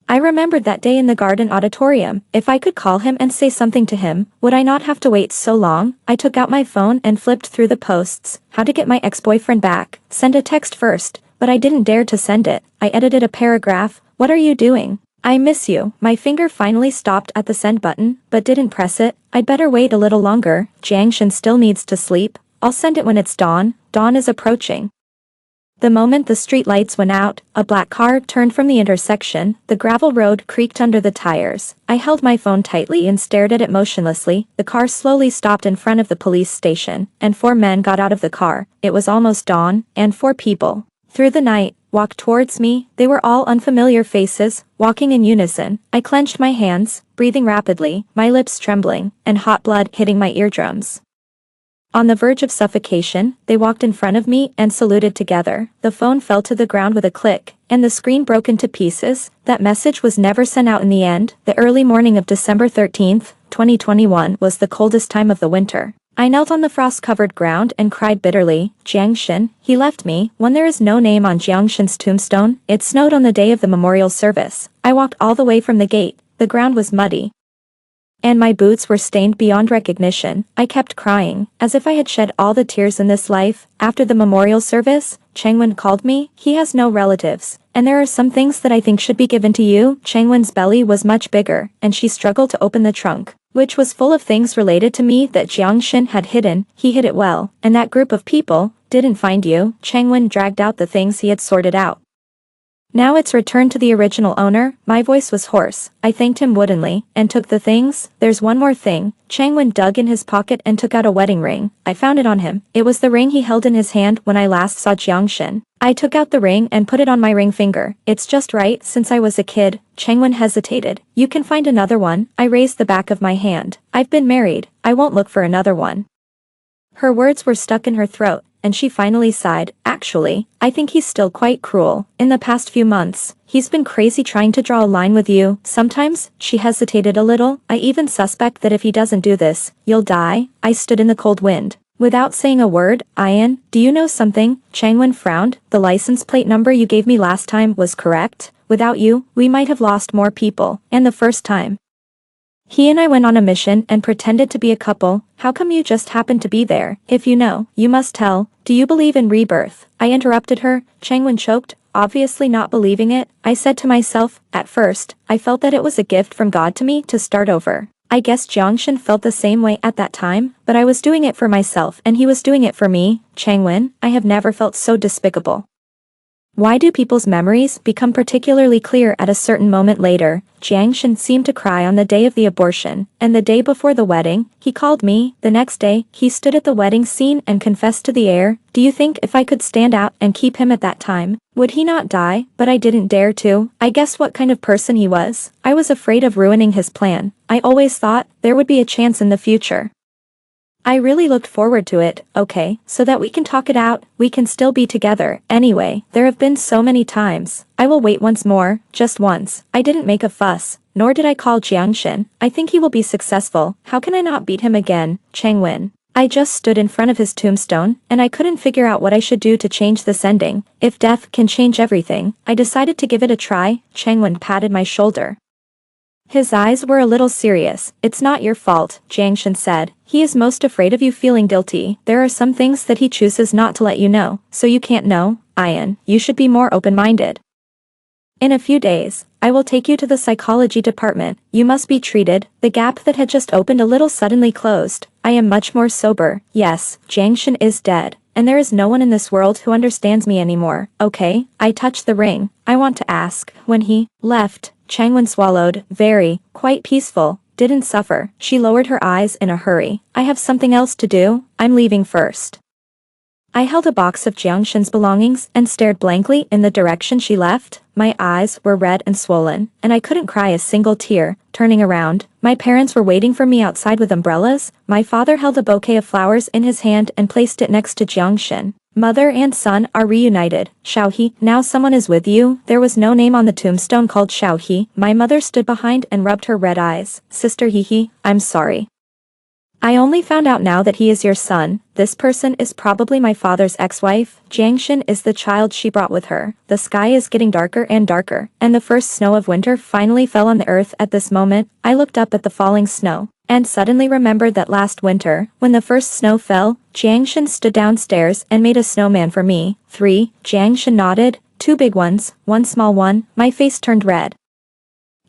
I remembered that day in the garden auditorium. If I could call him and say something to him, would I not have to wait so long? I took out my phone and flipped through the posts. How to get my ex-boyfriend back. Send a text first, but I didn't dare to send it. I edited a paragraph. What are you doing? I miss you. My finger finally stopped at the send button, but didn't press it. I'd better wait a little longer. Jiangshan still needs to sleep. I'll send it when it's dawn. Dawn is approaching. The moment the street lights went out, a black car turned from the intersection. The gravel road creaked under the tires. I held my phone tightly and stared at it motionlessly. The car slowly stopped in front of the police station, and 4 men got out of the car. It was almost dawn, and 4 people, through the night, walked towards me. They were all unfamiliar faces, walking in unison. I clenched my hands, breathing rapidly, my lips trembling, and hot blood hitting my eardrums. On the verge of suffocation, they walked in front of me and saluted together. The phone fell to the ground with a click, and the screen broke into pieces. That message was never sent out in the end. The early morning of December 13th, 2021 was the coldest time of the winter. I knelt on the frost-covered ground and cried bitterly. Jiangshan, he left me. When there is no name on Jiangshan's tombstone, it snowed on the day of the memorial service. I walked all the way from the gate. The ground was muddy, and my boots were stained beyond recognition. I kept crying, as if I had shed all the tears in this life. After the memorial service, Changwen called me. He has no relatives, and there are some things that I think should be given to you. Changwen's belly was much bigger, and she struggled to open the trunk, which was full of things related to me that Jiangshan had hidden. He hid it well, and that group of people didn't find you. Changwen dragged out the things he had sorted out. Now it's returned to the original owner. My voice was hoarse. I thanked him woodenly, and took the things. There's one more thing. Changwen dug in his pocket and took out a wedding ring. I found it on him. It was the ring he held in his hand when I last saw Jiangshan. I took out the ring and put it on my ring finger. It's just right since I was a kid. Changwen hesitated. You can find another one. I raised the back of my hand. I've been married. I won't look for another one. Her words were stuck in her throat, and she finally sighed. Actually, I think he's still quite cruel. In the past few months, he's been crazy trying to draw a line with you. Sometimes, she hesitated a little. I even suspect that if he doesn't do this, you'll die. I stood in the cold wind, without saying a word. Ian, do you know something? Changwen frowned. The license plate number you gave me last time was correct. Without you, we might have lost more people. And the first time he and I went on a mission and pretended to be a couple. How come you just happened to be there? If you know, you must tell. Do you believe in rebirth? I interrupted her. Changwen choked, obviously not believing it. I said to myself, at first, I felt that it was a gift from God to me to start over. I guess Jiangshan felt the same way at that time, but I was doing it for myself and he was doing it for me. Changwen, I have never felt so despicable. Why do people's memories become particularly clear at a certain moment later? Jiang Shen seemed to cry on the day of the abortion, and the day before the wedding, he called me. The next day, he stood at the wedding scene and confessed to the heir. Do you think if I could stand out and keep him at that time, would he not die? But I didn't dare to. I guessed what kind of person he was. I was afraid of ruining his plan. I always thought there would be a chance in the future. I really looked forward to it, okay, so that we can talk it out, we can still be together. Anyway, there have been so many times. I will wait once more, just once. I didn't make a fuss, nor did I call Jiangshin. I think he will be successful. How can I not beat him again? Chang Wen. I just stood in front of his tombstone, and I couldn't figure out what I should do to change this ending. If death can change everything, I decided to give it a try. Chang Wen patted my shoulder. His eyes were a little serious. It's not your fault, Jiang Shen said. He is most afraid of you feeling guilty. There are some things that he chooses not to let you know, so you can't know. Ian, you should be more open-minded. In a few days, I will take you to the psychology department. You must be treated. The gap that had just opened a little suddenly closed. I am much more sober. Yes, Jiang Shen is dead, and there is no one in this world who understands me anymore. Okay, I touched the ring. I want to ask, when he left, Chang Wen swallowed, quite peaceful, didn't suffer. She lowered her eyes in a hurry. I have something else to do, I'm leaving first. I held a box of Jiang Shen's belongings and stared blankly in the direction she left. My eyes were red and swollen, and I couldn't cry a single tear. Turning around, my parents were waiting for me outside with umbrellas. My father held a bouquet of flowers in his hand and placed it next to Jiang Shen. Mother and son are reunited. Xiaohe, now someone is with you. There was no name on the tombstone called Xiaohe. My mother stood behind and rubbed her red eyes. Sister Hehe, I'm sorry. I only found out now that he is your son. This person is probably my father's ex-wife. Jiang Shen is the child she brought with her. The sky is getting darker and darker, and the first snow of winter finally fell on the earth at this moment. I looked up at the falling snow, and suddenly remembered that last winter, when the first snow fell, Jiang Shen stood downstairs and made a snowman for me. 3. Jiang Shen nodded. 2 big ones, 1 small one. My face turned red.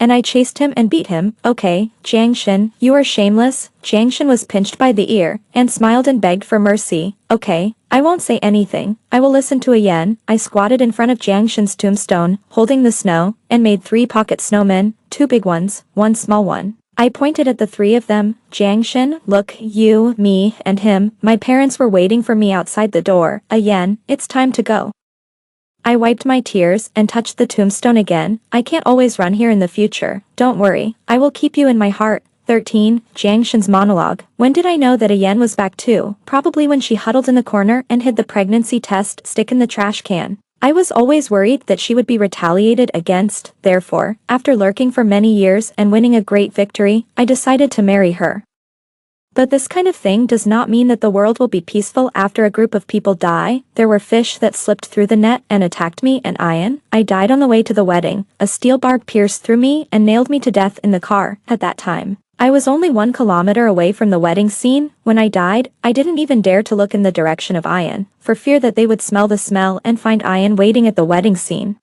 And I chased him and beat him. Okay, Jiang Shen, you are shameless. Jiang Shen was pinched by the ear, and smiled and begged for mercy. Okay, I won't say anything. I will listen to a yen. I squatted in front of Jiang Shen's tombstone, holding the snow, and made 3 pocket snowmen, 2 big ones, 1 small one. I pointed at the 3 of them. Jiang Shen, look, you, me, and him. My parents were waiting for me outside the door. A yen, it's time to go. I wiped my tears and touched the tombstone again. I can't always run here in the future. Don't worry, I will keep you in my heart. 13. Jiang Shen's monologue. When did I know that a yen was back too? Probably when she huddled in the corner and hid the pregnancy test stick in the trash can. I was always worried that she would be retaliated against. Therefore, after lurking for many years and winning a great victory, I decided to marry her. But this kind of thing does not mean that the world will be peaceful after a group of people die. There were fish that slipped through the net and attacked me and Ian. I died on the way to the wedding. A steel barb pierced through me and nailed me to death in the car. At that time, I was only 1 kilometer away from the wedding scene. When I died, I didn't even dare to look in the direction of Ian, for fear that they would smell the smell and find Ian waiting at the wedding scene.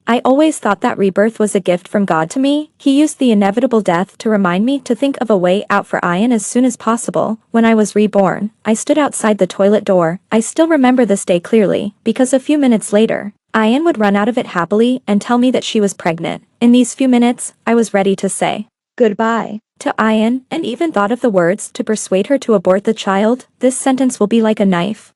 I always thought that rebirth was a gift from God to me. He used the inevitable death to remind me to think of a way out for Ian as soon as possible. When I was reborn, I stood outside the toilet door. I still remember this day clearly, because a few minutes later, Ian would run out of it happily and tell me that she was pregnant. In these few minutes, I was ready to say Goodbye. to Ian, and even thought of the words to persuade her to abort the child. This sentence will be like a knife,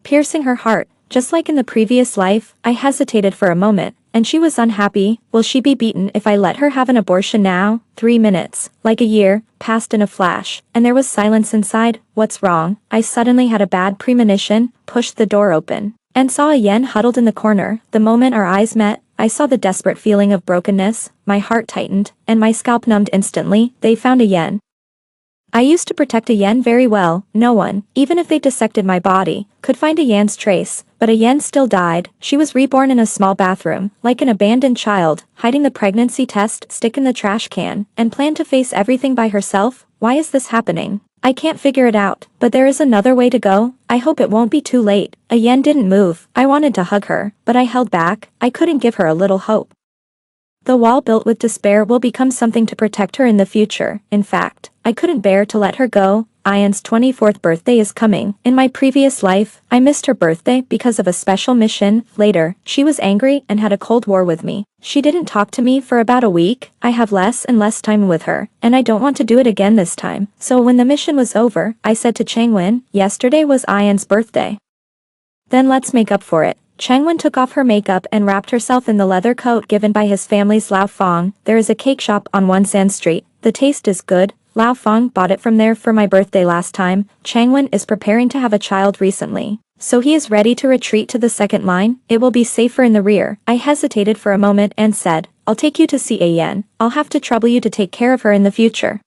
piercing her heart. Just like in the previous life, I hesitated for a moment, and she was unhappy. Will she be beaten if I let her have an abortion now? 3 minutes, like a year, passed in a flash, and there was silence inside. What's wrong? I suddenly had a bad premonition, pushed the door open, and saw a yen huddled in the corner. The moment our eyes met, I saw the desperate feeling of brokenness. My heart tightened, and my scalp numbed instantly. They found a yen. I used to protect a yen very well. No one, even if they dissected my body, could find a yen's trace, but a yen still died. She was reborn in a small bathroom, like an abandoned child, hiding the pregnancy test stick in the trash can, and planned to face everything by herself. Why is this happening? I can't figure it out, but there is another way to go. I hope it won't be too late. A yen didn't move. I wanted to hug her, but I held back. I couldn't give her a little hope. The wall built with despair will become something to protect her in the future. In fact, I couldn't bear to let her go. Ayan's 24th birthday is coming. In my previous life, I missed her birthday because of a special mission. Later, she was angry and had a cold war with me. She didn't talk to me for about a week. I have less and less time with her, and I don't want to do it again this time. So when the mission was over, I said to Changwon, yesterday was Ayan's birthday. Then let's make up for it. Changwon took off her makeup and wrapped herself in the leather coat given by his family's Lao Fong. There is a cake shop on Wonsan Street. The taste is good. Lao Fong bought it from there for my birthday last time. Changwon is preparing to have a child recently, so he is ready to retreat to the second line. It will be safer in the rear. I hesitated for a moment and said, I'll take you to see Ayan. I'll have to trouble you to take care of her in the future.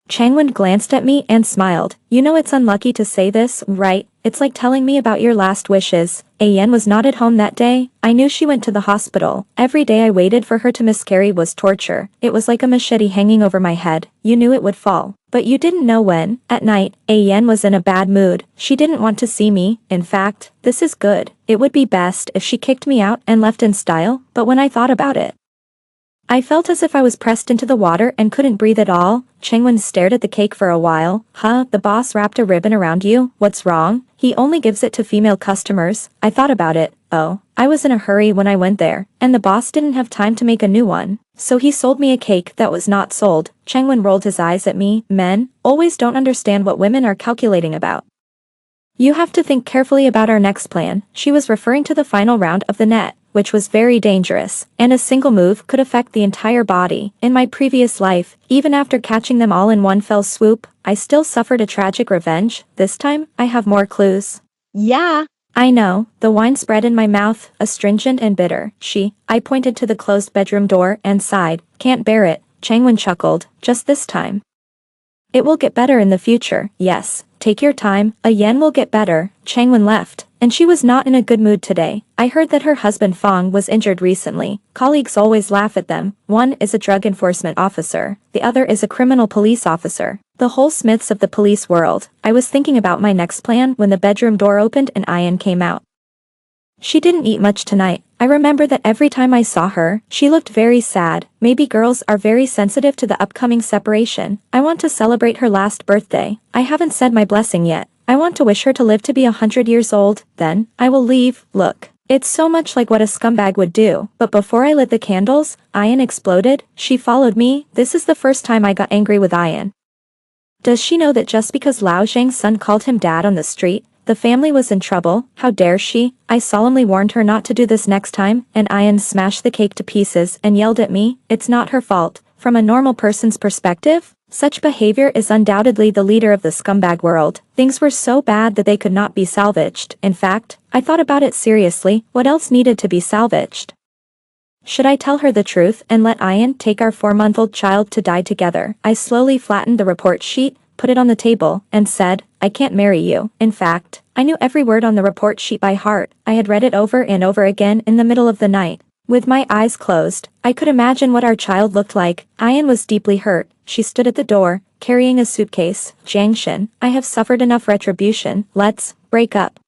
Changwon glanced at me and smiled. You know it's unlucky to say this, right? It's like telling me about your last wishes. Ayan was not at home that day. I knew she went to the hospital. Every day I waited for her to miscarry was torture. It was like a machete hanging over my head. You knew it would fall, but you didn't know when. At night, Ayan was in a bad mood. She didn't want to see me. In fact, this is good. It would be best if she kicked me out and left in style, but when I thought about it, I felt as if I was pressed into the water and couldn't breathe at all. Changwon stared at the cake for a while. Huh, the boss wrapped a ribbon around you? What's wrong? He only gives it to female customers. I thought about it. Oh, I was in a hurry when I went there, and the boss didn't have time to make a new one. So he sold me a cake that was not sold. Changwon rolled his eyes at me. Men always don't understand what women are calculating about. You have to think carefully about our next plan. She was referring to the final round of the net, which was very dangerous, and a single move could affect the entire body. In my previous life, even after catching them all in one fell swoop, I still suffered a tragic revenge. This time, I have more clues. Yeah. I know, the wine spread in my mouth, astringent and bitter. I pointed to the closed bedroom door and sighed. Can't bear it. Changwon chuckled. Just this time. It will get better in the future. Yes, take your time. Ayan will get better. Changwon left, and she was not in a good mood today. I heard that her husband Fong was injured recently. Colleagues always laugh at them. One is a drug enforcement officer. The other is a criminal police officer. The whole Smiths of the police world. I was thinking about my next plan when the bedroom door opened and Ayan came out. She didn't eat much tonight. I remember that every time I saw her, she looked very sad. Maybe girls are very sensitive to the upcoming separation. I want to celebrate her last birthday. I haven't said my blessing yet. I want to wish her to live to be 100 years old. Then, I will leave. Look. It's so much like what a scumbag would do. But before I lit the candles, Ayan exploded. She followed me. This is the first time I got angry with Ayan. Does she know that just because Lao Zhang's son called him dad on the street, the family was in trouble? How dare she? I solemnly warned her not to do this next time, and Ayan smashed the cake to pieces and yelled at me. It's not her fault. From a normal person's perspective, such behavior is undoubtedly the leader of the scumbag world. Things were so bad that they could not be salvaged. In fact, I thought about it seriously. What else needed to be salvaged? Should I tell her the truth and let Ayan take our 4-month-old child to die together? I slowly flattened the report sheet, put it on the table, and said, I can't marry you. In fact, I knew every word on the report sheet by heart. I had read it over and over again in the middle of the night. With my eyes closed, I could imagine what our child looked like. Ayan was deeply hurt. She stood at the door, carrying a suitcase. Jiangshan, I have suffered enough retribution. Let's break up.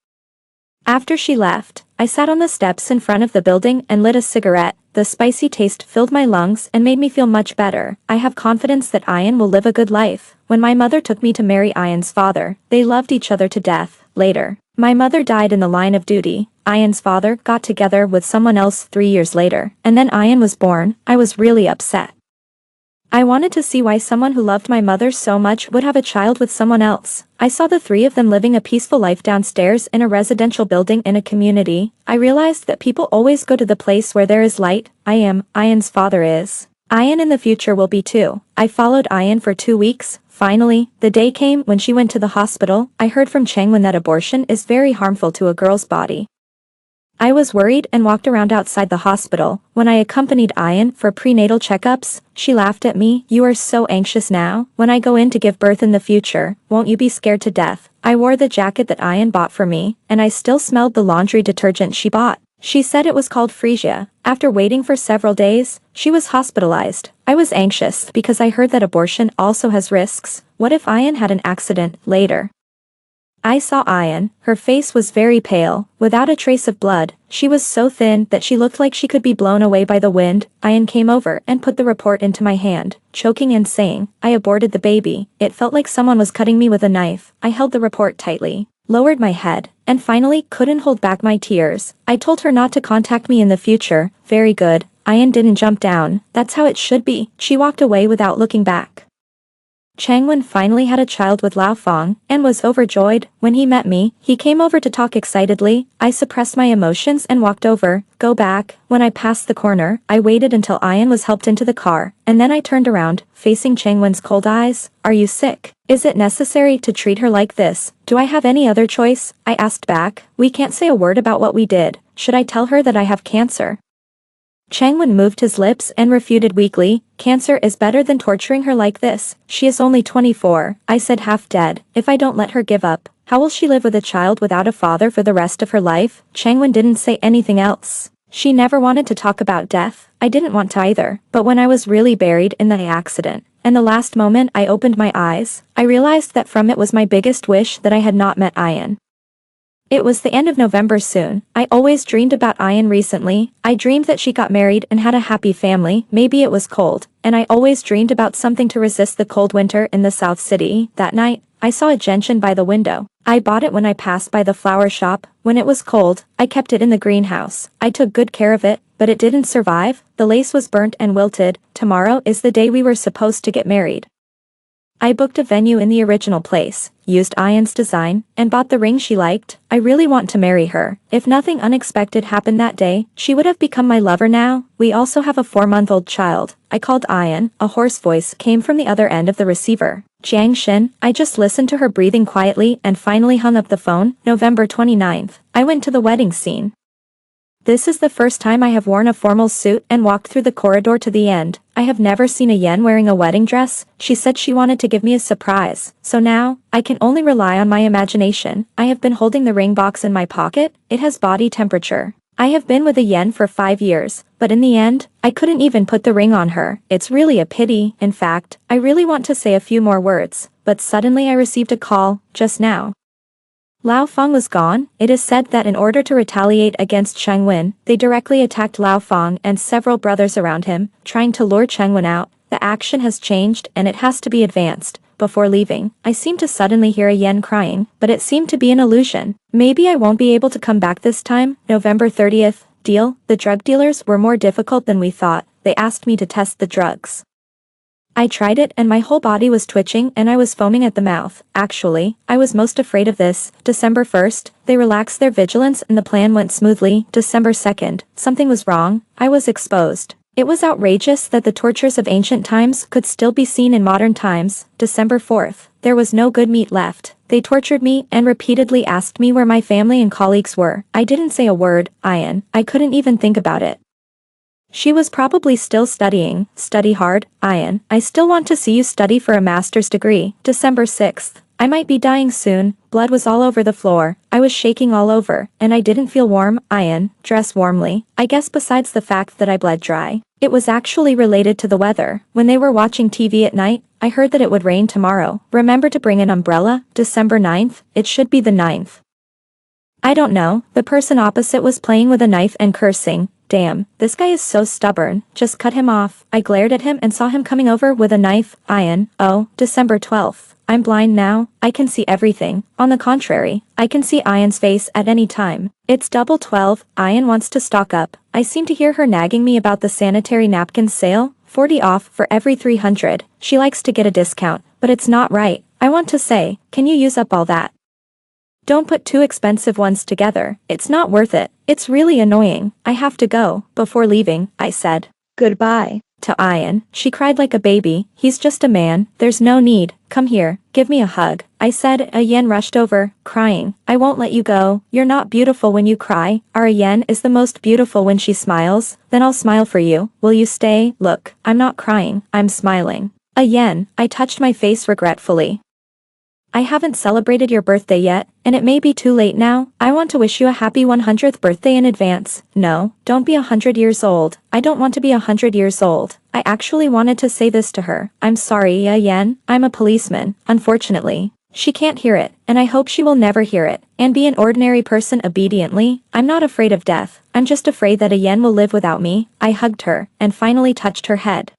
After she left, I sat on the steps in front of the building and lit a cigarette. The spicy taste filled my lungs and made me feel much better. I have confidence that Ayan will live a good life. When my mother took me to marry Ayan's father, they loved each other to death. Later, my mother died in the line of duty. Ayan's father got together with someone else 3 years later, and then Ayan was born. I was really upset. I wanted to see why someone who loved my mother so much would have a child with someone else. I saw the three of them living a peaceful life downstairs in a residential building in a community. I realized that people always go to the place where there is light. Ayan's father is. Ayan in the future will be too. I followed Ayan for 2 weeks. Finally, the day came when she went to the hospital. I heard from Changwon that abortion is very harmful to a girl's body. I was worried and walked around outside the hospital. When I accompanied Ayan for prenatal checkups, she laughed at me. You are so anxious now. When I go in to give birth in the future, won't you be scared to death? I wore the jacket that Ayan bought for me, and I still smelled the laundry detergent she bought. She said it was called Freesia. After waiting for several days, she was hospitalized. I was anxious because I heard that abortion also has risks. What if Ayan had an accident later? I saw Ayan. Her face was very pale, without a trace of blood. She was so thin that she looked like she could be blown away by the wind. Ayan came over and put the report into my hand, choking and saying, "I aborted the baby." It felt like someone was cutting me with a knife. I held the report tightly, lowered my head, and finally couldn't hold back my tears. I told her not to contact me in the future. Very good. Ayan didn't jump down. That's how it should be. She walked away without looking back. Changwen finally had a child with Lao Fong, and was overjoyed. When he met me, he came over to talk excitedly. I suppressed my emotions and walked over. Go back. When I passed the corner, I waited until Ayan was helped into the car, and then I turned around, facing Changwen's cold eyes. "Are you sick? Is it necessary to treat her like this? Do I have any other choice?" I asked back. "We can't say a word about what we did. Should I tell her that I have cancer?" Changwen moved his lips and refuted weakly. "Cancer is better than torturing her like this. She is only 24, I said, half dead. If I don't let her give up, how will she live with a child without a father for the rest of her life?" Changwen didn't say anything else. She never wanted to talk about death. I didn't want to either. But when I was really buried in the accident, and the last moment I opened my eyes, I realized that from it was my biggest wish that I had not met Ayan. It was the end of November soon. I always dreamed about Ayan recently. I dreamed that she got married and had a happy family. Maybe it was cold. And I always dreamed about something to resist the cold winter in the South City. That night, I saw a gentian by the window. I bought it when I passed by the flower shop. When it was cold, I kept it in the greenhouse. I took good care of it, but it didn't survive. The lace was burnt and wilted. Tomorrow is the day we were supposed to get married. I booked a venue in the original place, used Ayan's design, and bought the ring she liked. I really want to marry her. If nothing unexpected happened that day, she would have become my lover now. We also have a 4-month-old child. I called Ayan. A hoarse voice came from the other end of the receiver. "Jiang Shin." I just listened to her breathing quietly and finally hung up the phone. November 29th. I went to the wedding scene. This is the first time I have worn a formal suit and walked through the corridor to the end. I have never seen a Yen wearing a wedding dress. She said she wanted to give me a surprise. So now, I can only rely on my imagination. I have been holding the ring box in my pocket. It has body temperature. I have been with a Yen for 5 years, but in the end, I couldn't even put the ring on her. It's really a pity. In fact, I really want to say a few more words, but suddenly I received a call, just now. Lao Fong was gone. It is said that in order to retaliate against Changwen, they directly attacked Lao Fong and several brothers around him, trying to lure Changwen out. The action has changed and it has to be advanced. Before leaving, I seemed to suddenly hear a Yen crying, but it seemed to be an illusion. Maybe I won't be able to come back this time. November 30th. Deal. The drug dealers were more difficult than we thought. They asked me to test the drugs. I tried it and my whole body was twitching and I was foaming at the mouth. Actually, I was most afraid of this. December 1st, they relaxed their vigilance and the plan went smoothly. December 2nd, something was wrong. I was exposed. It was outrageous that the tortures of ancient times could still be seen in modern times. December 4th, there was no good meat left. They tortured me and repeatedly asked me where my family and colleagues were. I didn't say a word, Ayan. I couldn't even think about it. She was probably still studying. Study hard, Ayan. I still want to see you study for a master's degree. December 6th. I might be dying soon. Blood was all over the floor. I was shaking all over, and I didn't feel warm. Ayan, dress warmly. I guess besides the fact that I bled dry, it was actually related to the weather. When they were watching TV at night, I heard that it would rain tomorrow. Remember to bring an umbrella. December 9th. It should be the 9th. I don't know. The person opposite was playing with a knife and cursing. Damn, this guy is so stubborn. Just cut him off. I glared at him and saw him coming over with a knife. Ayan. Oh, December 12th. I'm blind now. I can see everything. On the contrary, I can see Ayan's face at any time. It's double 12. Ayan wants to stock up. I seem to hear her nagging me about the sanitary napkins sale. 40 off for every 300. She likes to get a discount, but it's not right. I want to say, can you use up all that? Don't put two expensive ones together. It's not worth it. It's really annoying. I have to go. Before leaving, I said Goodbye. to Ayan. She cried like a baby. He's just a man. There's no need. Come here. Give me a hug. I said. A Yen rushed over, crying. I won't let you go. You're not beautiful when you cry. Our Yen is the most beautiful when she smiles. Then I'll smile for you. Will you stay? Look, I'm not crying. I'm smiling. A Yen. I touched my face regretfully. I haven't celebrated your birthday yet, and it may be too late now. I want to wish you a happy 100th birthday in advance. No, don't be 100 years old. I don't want to be 100 years old. I actually wanted to say this to her. I'm sorry, Yen. I'm a policeman. Unfortunately, She can't hear it, and I hope she will never hear it, and be an ordinary person obediently. I'm not afraid of death, I'm just afraid that a yen will live without me. I hugged her, and finally touched her head.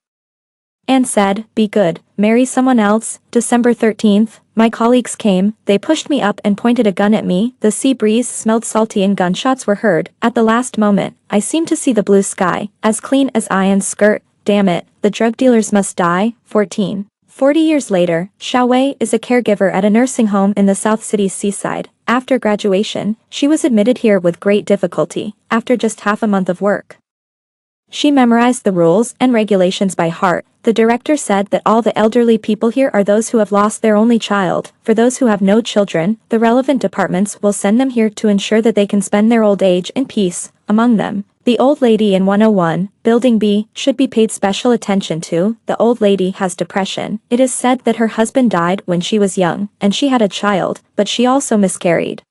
And said, be good, marry someone else. December 13th, my colleagues came, they pushed me up and pointed a gun at me, the sea breeze smelled salty and gunshots were heard. At the last moment, I seemed to see the blue sky, as clean as Ian's skirt. Damn it, the drug dealers must die. 40 years later, Xiao Wei is a caregiver at a nursing home in the South City's seaside. After graduation, she was admitted here with great difficulty, after just half a month of work. She memorized the rules and regulations by heart. The director said that all the elderly people here are those who have lost their only child. For those who have no children, the relevant departments will send them here to ensure that they can spend their old age in peace. Among them, the old lady in 101, Building B, should be paid special attention to. The old lady has depression. It is said that her husband died when she was young, and she had a child, but she also miscarried.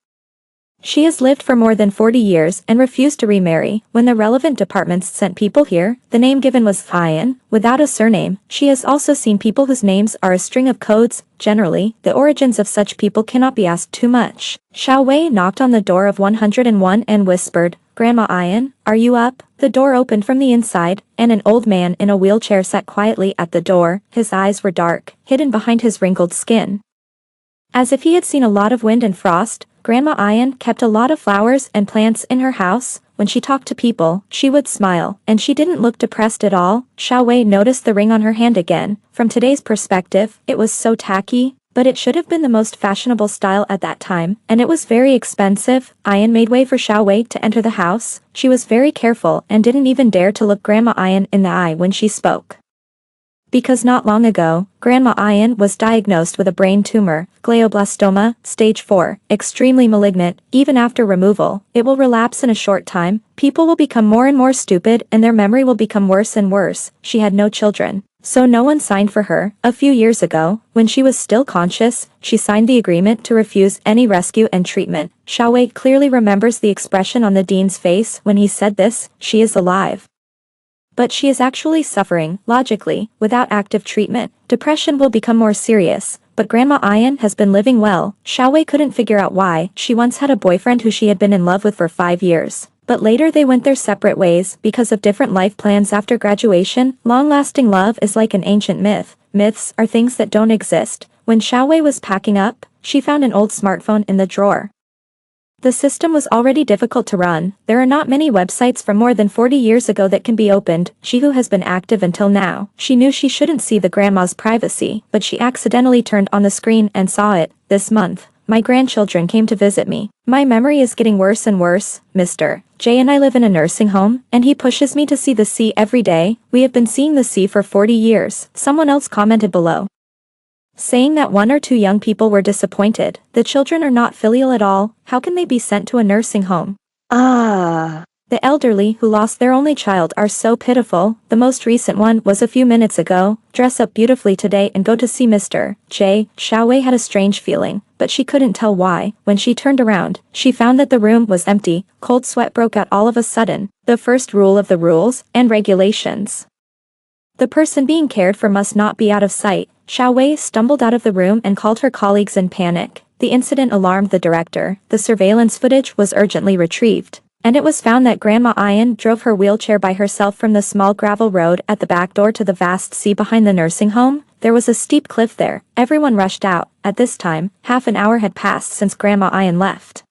She has lived for more than 40 years and refused to remarry. When the relevant departments sent people here, the name given was Ian, without a surname. She has also seen people whose names are a string of codes. Generally, the origins of such people cannot be asked too much. Xiao Wei knocked on the door of 101 and whispered, Grandma Ian, are you up? The door opened from the inside, and an old man in a wheelchair sat quietly at the door. His eyes were dark, hidden behind his wrinkled skin. As if he had seen a lot of wind and frost, Grandma Ian kept a lot of flowers and plants in her house. When she talked to people, she would smile, and she didn't look depressed at all. Xiao Wei noticed the ring on her hand again. From today's perspective, it was so tacky, but it should have been the most fashionable style at that time, and it was very expensive. Ian made way for Xiao Wei to enter the house. She was very careful and didn't even dare to look Grandma Ian in the eye when she spoke. Because not long ago, Grandma Ian was diagnosed with a brain tumor, glioblastoma, stage 4, extremely malignant. Even after removal, it will relapse in a short time. People will become more and more stupid and their memory will become worse and worse. She had no children, so no one signed for her. A few years ago, when she was still conscious, she signed the agreement to refuse any rescue and treatment. Xiao Wei clearly remembers the expression on the dean's face when he said this. She is alive. But she is actually suffering. Logically, without active treatment, depression will become more serious. But Grandma Ian has been living well. Xiao Wei couldn't figure out why. She once had a boyfriend who she had been in love with for 5 years. But later they went their separate ways because of different life plans after graduation. Long-lasting love is like an ancient myth. Myths are things that don't exist. When Xiao Wei was packing up, she found an old smartphone in the drawer. The system was already difficult to run. There are not many websites from more than 40 years ago that can be opened. She who has been active until now. She knew she shouldn't see the grandma's privacy, but she accidentally turned on the screen and saw it. This month, my grandchildren came to visit me. My memory is getting worse and worse. Mr. J and I live in a nursing home, and he pushes me to see the sea every day. We have been seeing the sea for 40 years. Someone else commented below, saying that 1 or 2 young people were disappointed. The children are not filial at all. How can they be sent to a nursing home? The elderly who lost their only child are so pitiful. The most recent one was a few minutes ago. Dress up beautifully today and go to see Mr. J. Xiao Wei had a strange feeling, but she couldn't tell why. When she turned around, she found that the room was empty. Cold sweat broke out all of a sudden. The first rule of the rules and regulations. The person being cared for must not be out of sight. Xiao Wei stumbled out of the room and called her colleagues in panic. The incident alarmed the director. The surveillance footage was urgently retrieved, and it was found that Grandma Ian drove her wheelchair by herself from the small gravel road at the back door to the vast sea behind the nursing home. There was a steep cliff there. Everyone rushed out. At this time, half an hour had passed since Grandma Ian left.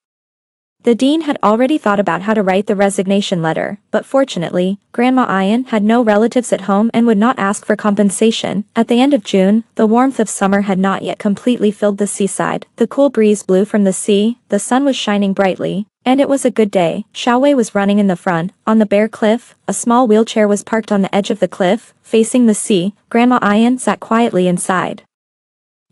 The dean had already thought about how to write the resignation letter, but fortunately, Grandma Ian had no relatives at home and would not ask for compensation. At the end of June, the warmth of summer had not yet completely filled the seaside. The cool breeze blew from the sea, the sun was shining brightly, and it was a good day. Xiao Wei was running in the front. On the bare cliff, a small wheelchair was parked on the edge of the cliff, facing the sea. Grandma Ian sat quietly inside,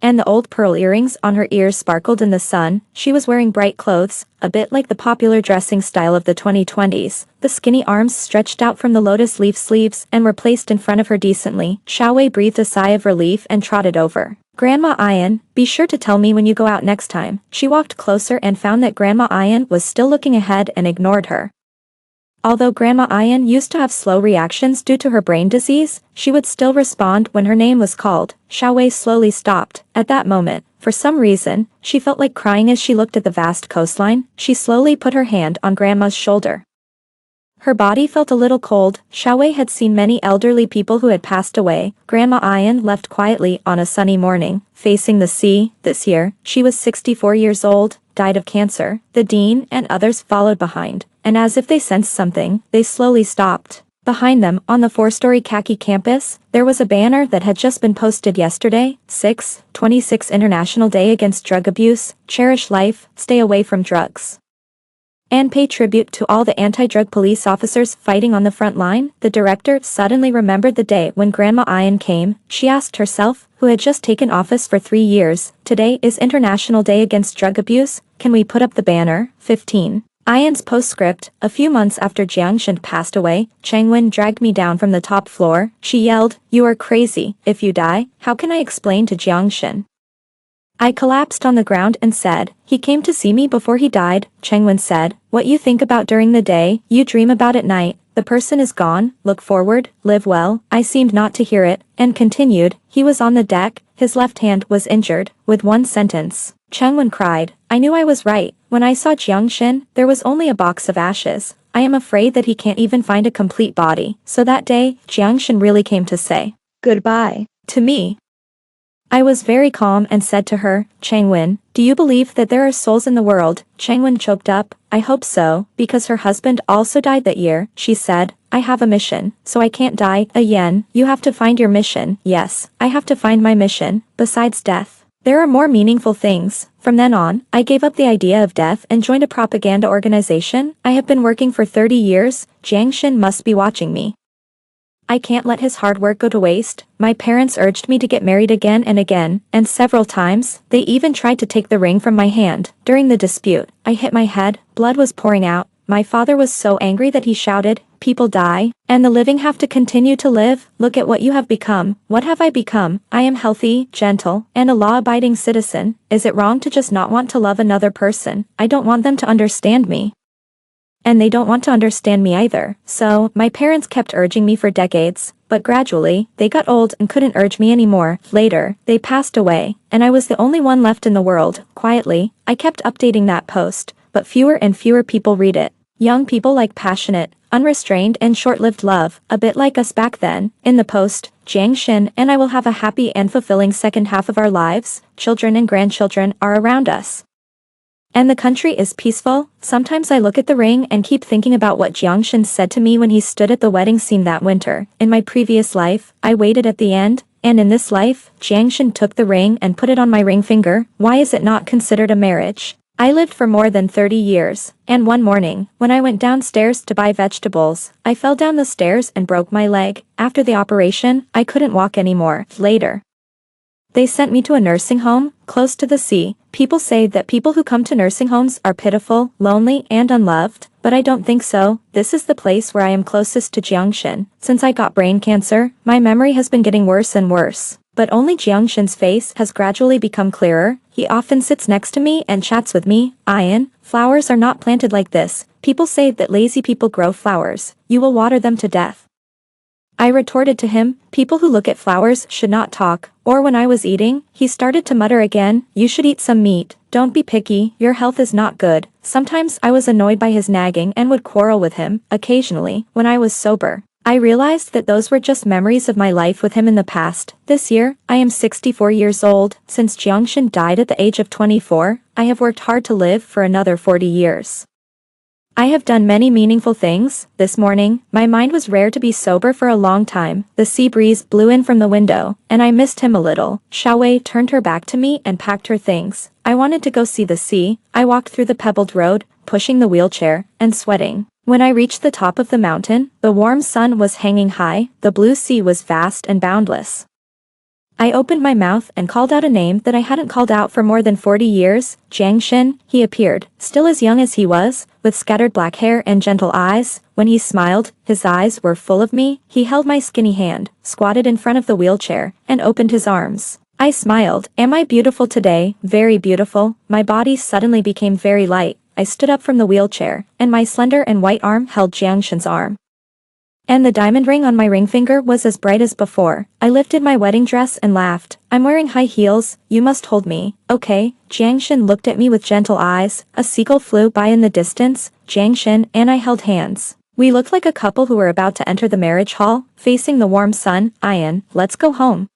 and the old pearl earrings on her ears sparkled in the sun. She was wearing bright clothes, a bit like the popular dressing style of the 2020s. The skinny arms stretched out from the lotus leaf sleeves and were placed in front of her decently. Xiao Wei breathed a sigh of relief and trotted over. Grandma Ian, be sure to tell me when you go out next time. She walked closer and found that Grandma Ian was still looking ahead and ignored her. Although Grandma Ayan used to have slow reactions due to her brain disease, she would still respond when her name was called. Xiaowei slowly stopped. At that moment, for some reason, she felt like crying as she looked at the vast coastline. She slowly put her hand on Grandma's shoulder. Her body felt a little cold. Xiaowei had seen many elderly people who had passed away. Grandma Ayan left quietly on a sunny morning, facing the sea. This year, she was 64 years old, died of cancer. The dean and others followed behind, and as if they sensed something, they slowly stopped. Behind them, on the 4-story khaki campus, there was a banner that had just been posted yesterday, 6/26 International Day Against Drug Abuse, cherish life, stay away from drugs. And pay tribute to all the anti-drug police officers fighting on the front line. The director suddenly remembered the day when Grandma Ayan came. She asked herself, who had just taken office for 3 years, today is International Day Against Drug Abuse, can we put up the banner? 15. Ayan's postscript, a few months after Jiangshan passed away, Changwen dragged me down from the top floor. She yelled, you are crazy, if you die, how can I explain to Jiangshan? I collapsed on the ground and said, he came to see me before he died. Changwen said, what you think about during the day, you dream about at night. The person is gone, look forward, live well. I seemed not to hear it, and continued, he was on the deck, his left hand was injured. With one sentence, Changwen cried, I knew I was right. When I saw Jiangshan, there was only a box of ashes. I am afraid that he can't even find a complete body. So that day, Jiangshan really came to say Goodbye. to me. I was very calm and said to her, Changwen, do you believe that there are souls in the world? Changwen choked up, I hope so, because her husband also died that year. She said, I have a mission, so I can't die. Yen, you have to find your mission. Yes, I have to find my mission, besides death. There are more meaningful things. From then on, I gave up the idea of death and joined a propaganda organization. I have been working for 30 years, Jiangshan must be watching me. I can't let his hard work go to waste. My parents urged me to get married again, and several times, they even tried to take the ring from my hand. During the dispute, I hit my head, blood was pouring out. My father was so angry that he shouted, people die, and the living have to continue to live. Look at what you have become. What have I become? I am healthy, gentle, and a law-abiding citizen. Is it wrong to just not want to love another person? I don't want them to understand me. And they don't want to understand me either. So, my parents kept urging me for decades, but gradually, they got old and couldn't urge me anymore. Later, they passed away, and I was the only one left in the world. Quietly, I kept updating that post, but fewer and fewer people read it. Young people like passionate, unrestrained and short-lived love, a bit like us back then. In the post, Jiangshan and I will have a happy and fulfilling second half of our lives. Children and grandchildren are around us. And the country is peaceful. Sometimes I look at the ring and keep thinking about what Jiangshan said to me when he stood at the wedding scene that winter. In my previous life, I waited at the end, and in this life, Jiangshan took the ring and put it on my ring finger. Why is it not considered a marriage? I lived for more than 30 years, and one morning, when I went downstairs to buy vegetables, I fell down the stairs and broke my leg. After the operation, I couldn't walk anymore. Later, they sent me to a nursing home, close to the sea. People say that people who come to nursing homes are pitiful, lonely, and unloved, but I don't think so. This is the place where I am closest to Jiangshan. Since I got brain cancer, my memory has been getting worse and worse. But only Jiangshan's face has gradually become clearer. He often sits next to me and chats with me. Ayan, flowers are not planted like this. People say that lazy people grow flowers. You will water them to death. I retorted to him, people who look at flowers should not talk. Or when I was eating, he started to mutter again, you should eat some meat. Don't be picky, your health is not good. Sometimes I was annoyed by his nagging and would quarrel with him. Occasionally, when I was sober, I realized that those were just memories of my life with him in the past. This year, I am 64 years old. Since Jiangshan died at the age of 24, I have worked hard to live for another 40 years. I have done many meaningful things. This morning, my mind was rare to be sober for a long time. The sea breeze blew in from the window, and I missed him a little. Xiaowei turned her back to me and packed her things. I wanted to go see the sea. I walked through the pebbled road, pushing the wheelchair, and sweating. When I reached the top of the mountain, the warm sun was hanging high, the blue sea was vast and boundless. I opened my mouth and called out a name that I hadn't called out for more than 40 years, Jiangshan. He appeared, still as young as he was, with scattered black hair and gentle eyes. When he smiled, his eyes were full of me. He held my skinny hand, squatted in front of the wheelchair, and opened his arms. I smiled. Am I beautiful today? Very beautiful. My body suddenly became very light. I stood up from the wheelchair, and my slender and white arm held Jiangshan's arm. And the diamond ring on my ring finger was as bright as before. I lifted my wedding dress and laughed. I'm wearing high heels, you must hold me, okay? Jiangshan looked at me with gentle eyes. A seagull flew by in the distance. Jiangshan and I held hands. We looked like a couple who were about to enter the marriage hall, facing the warm sun. Ian, let's go home.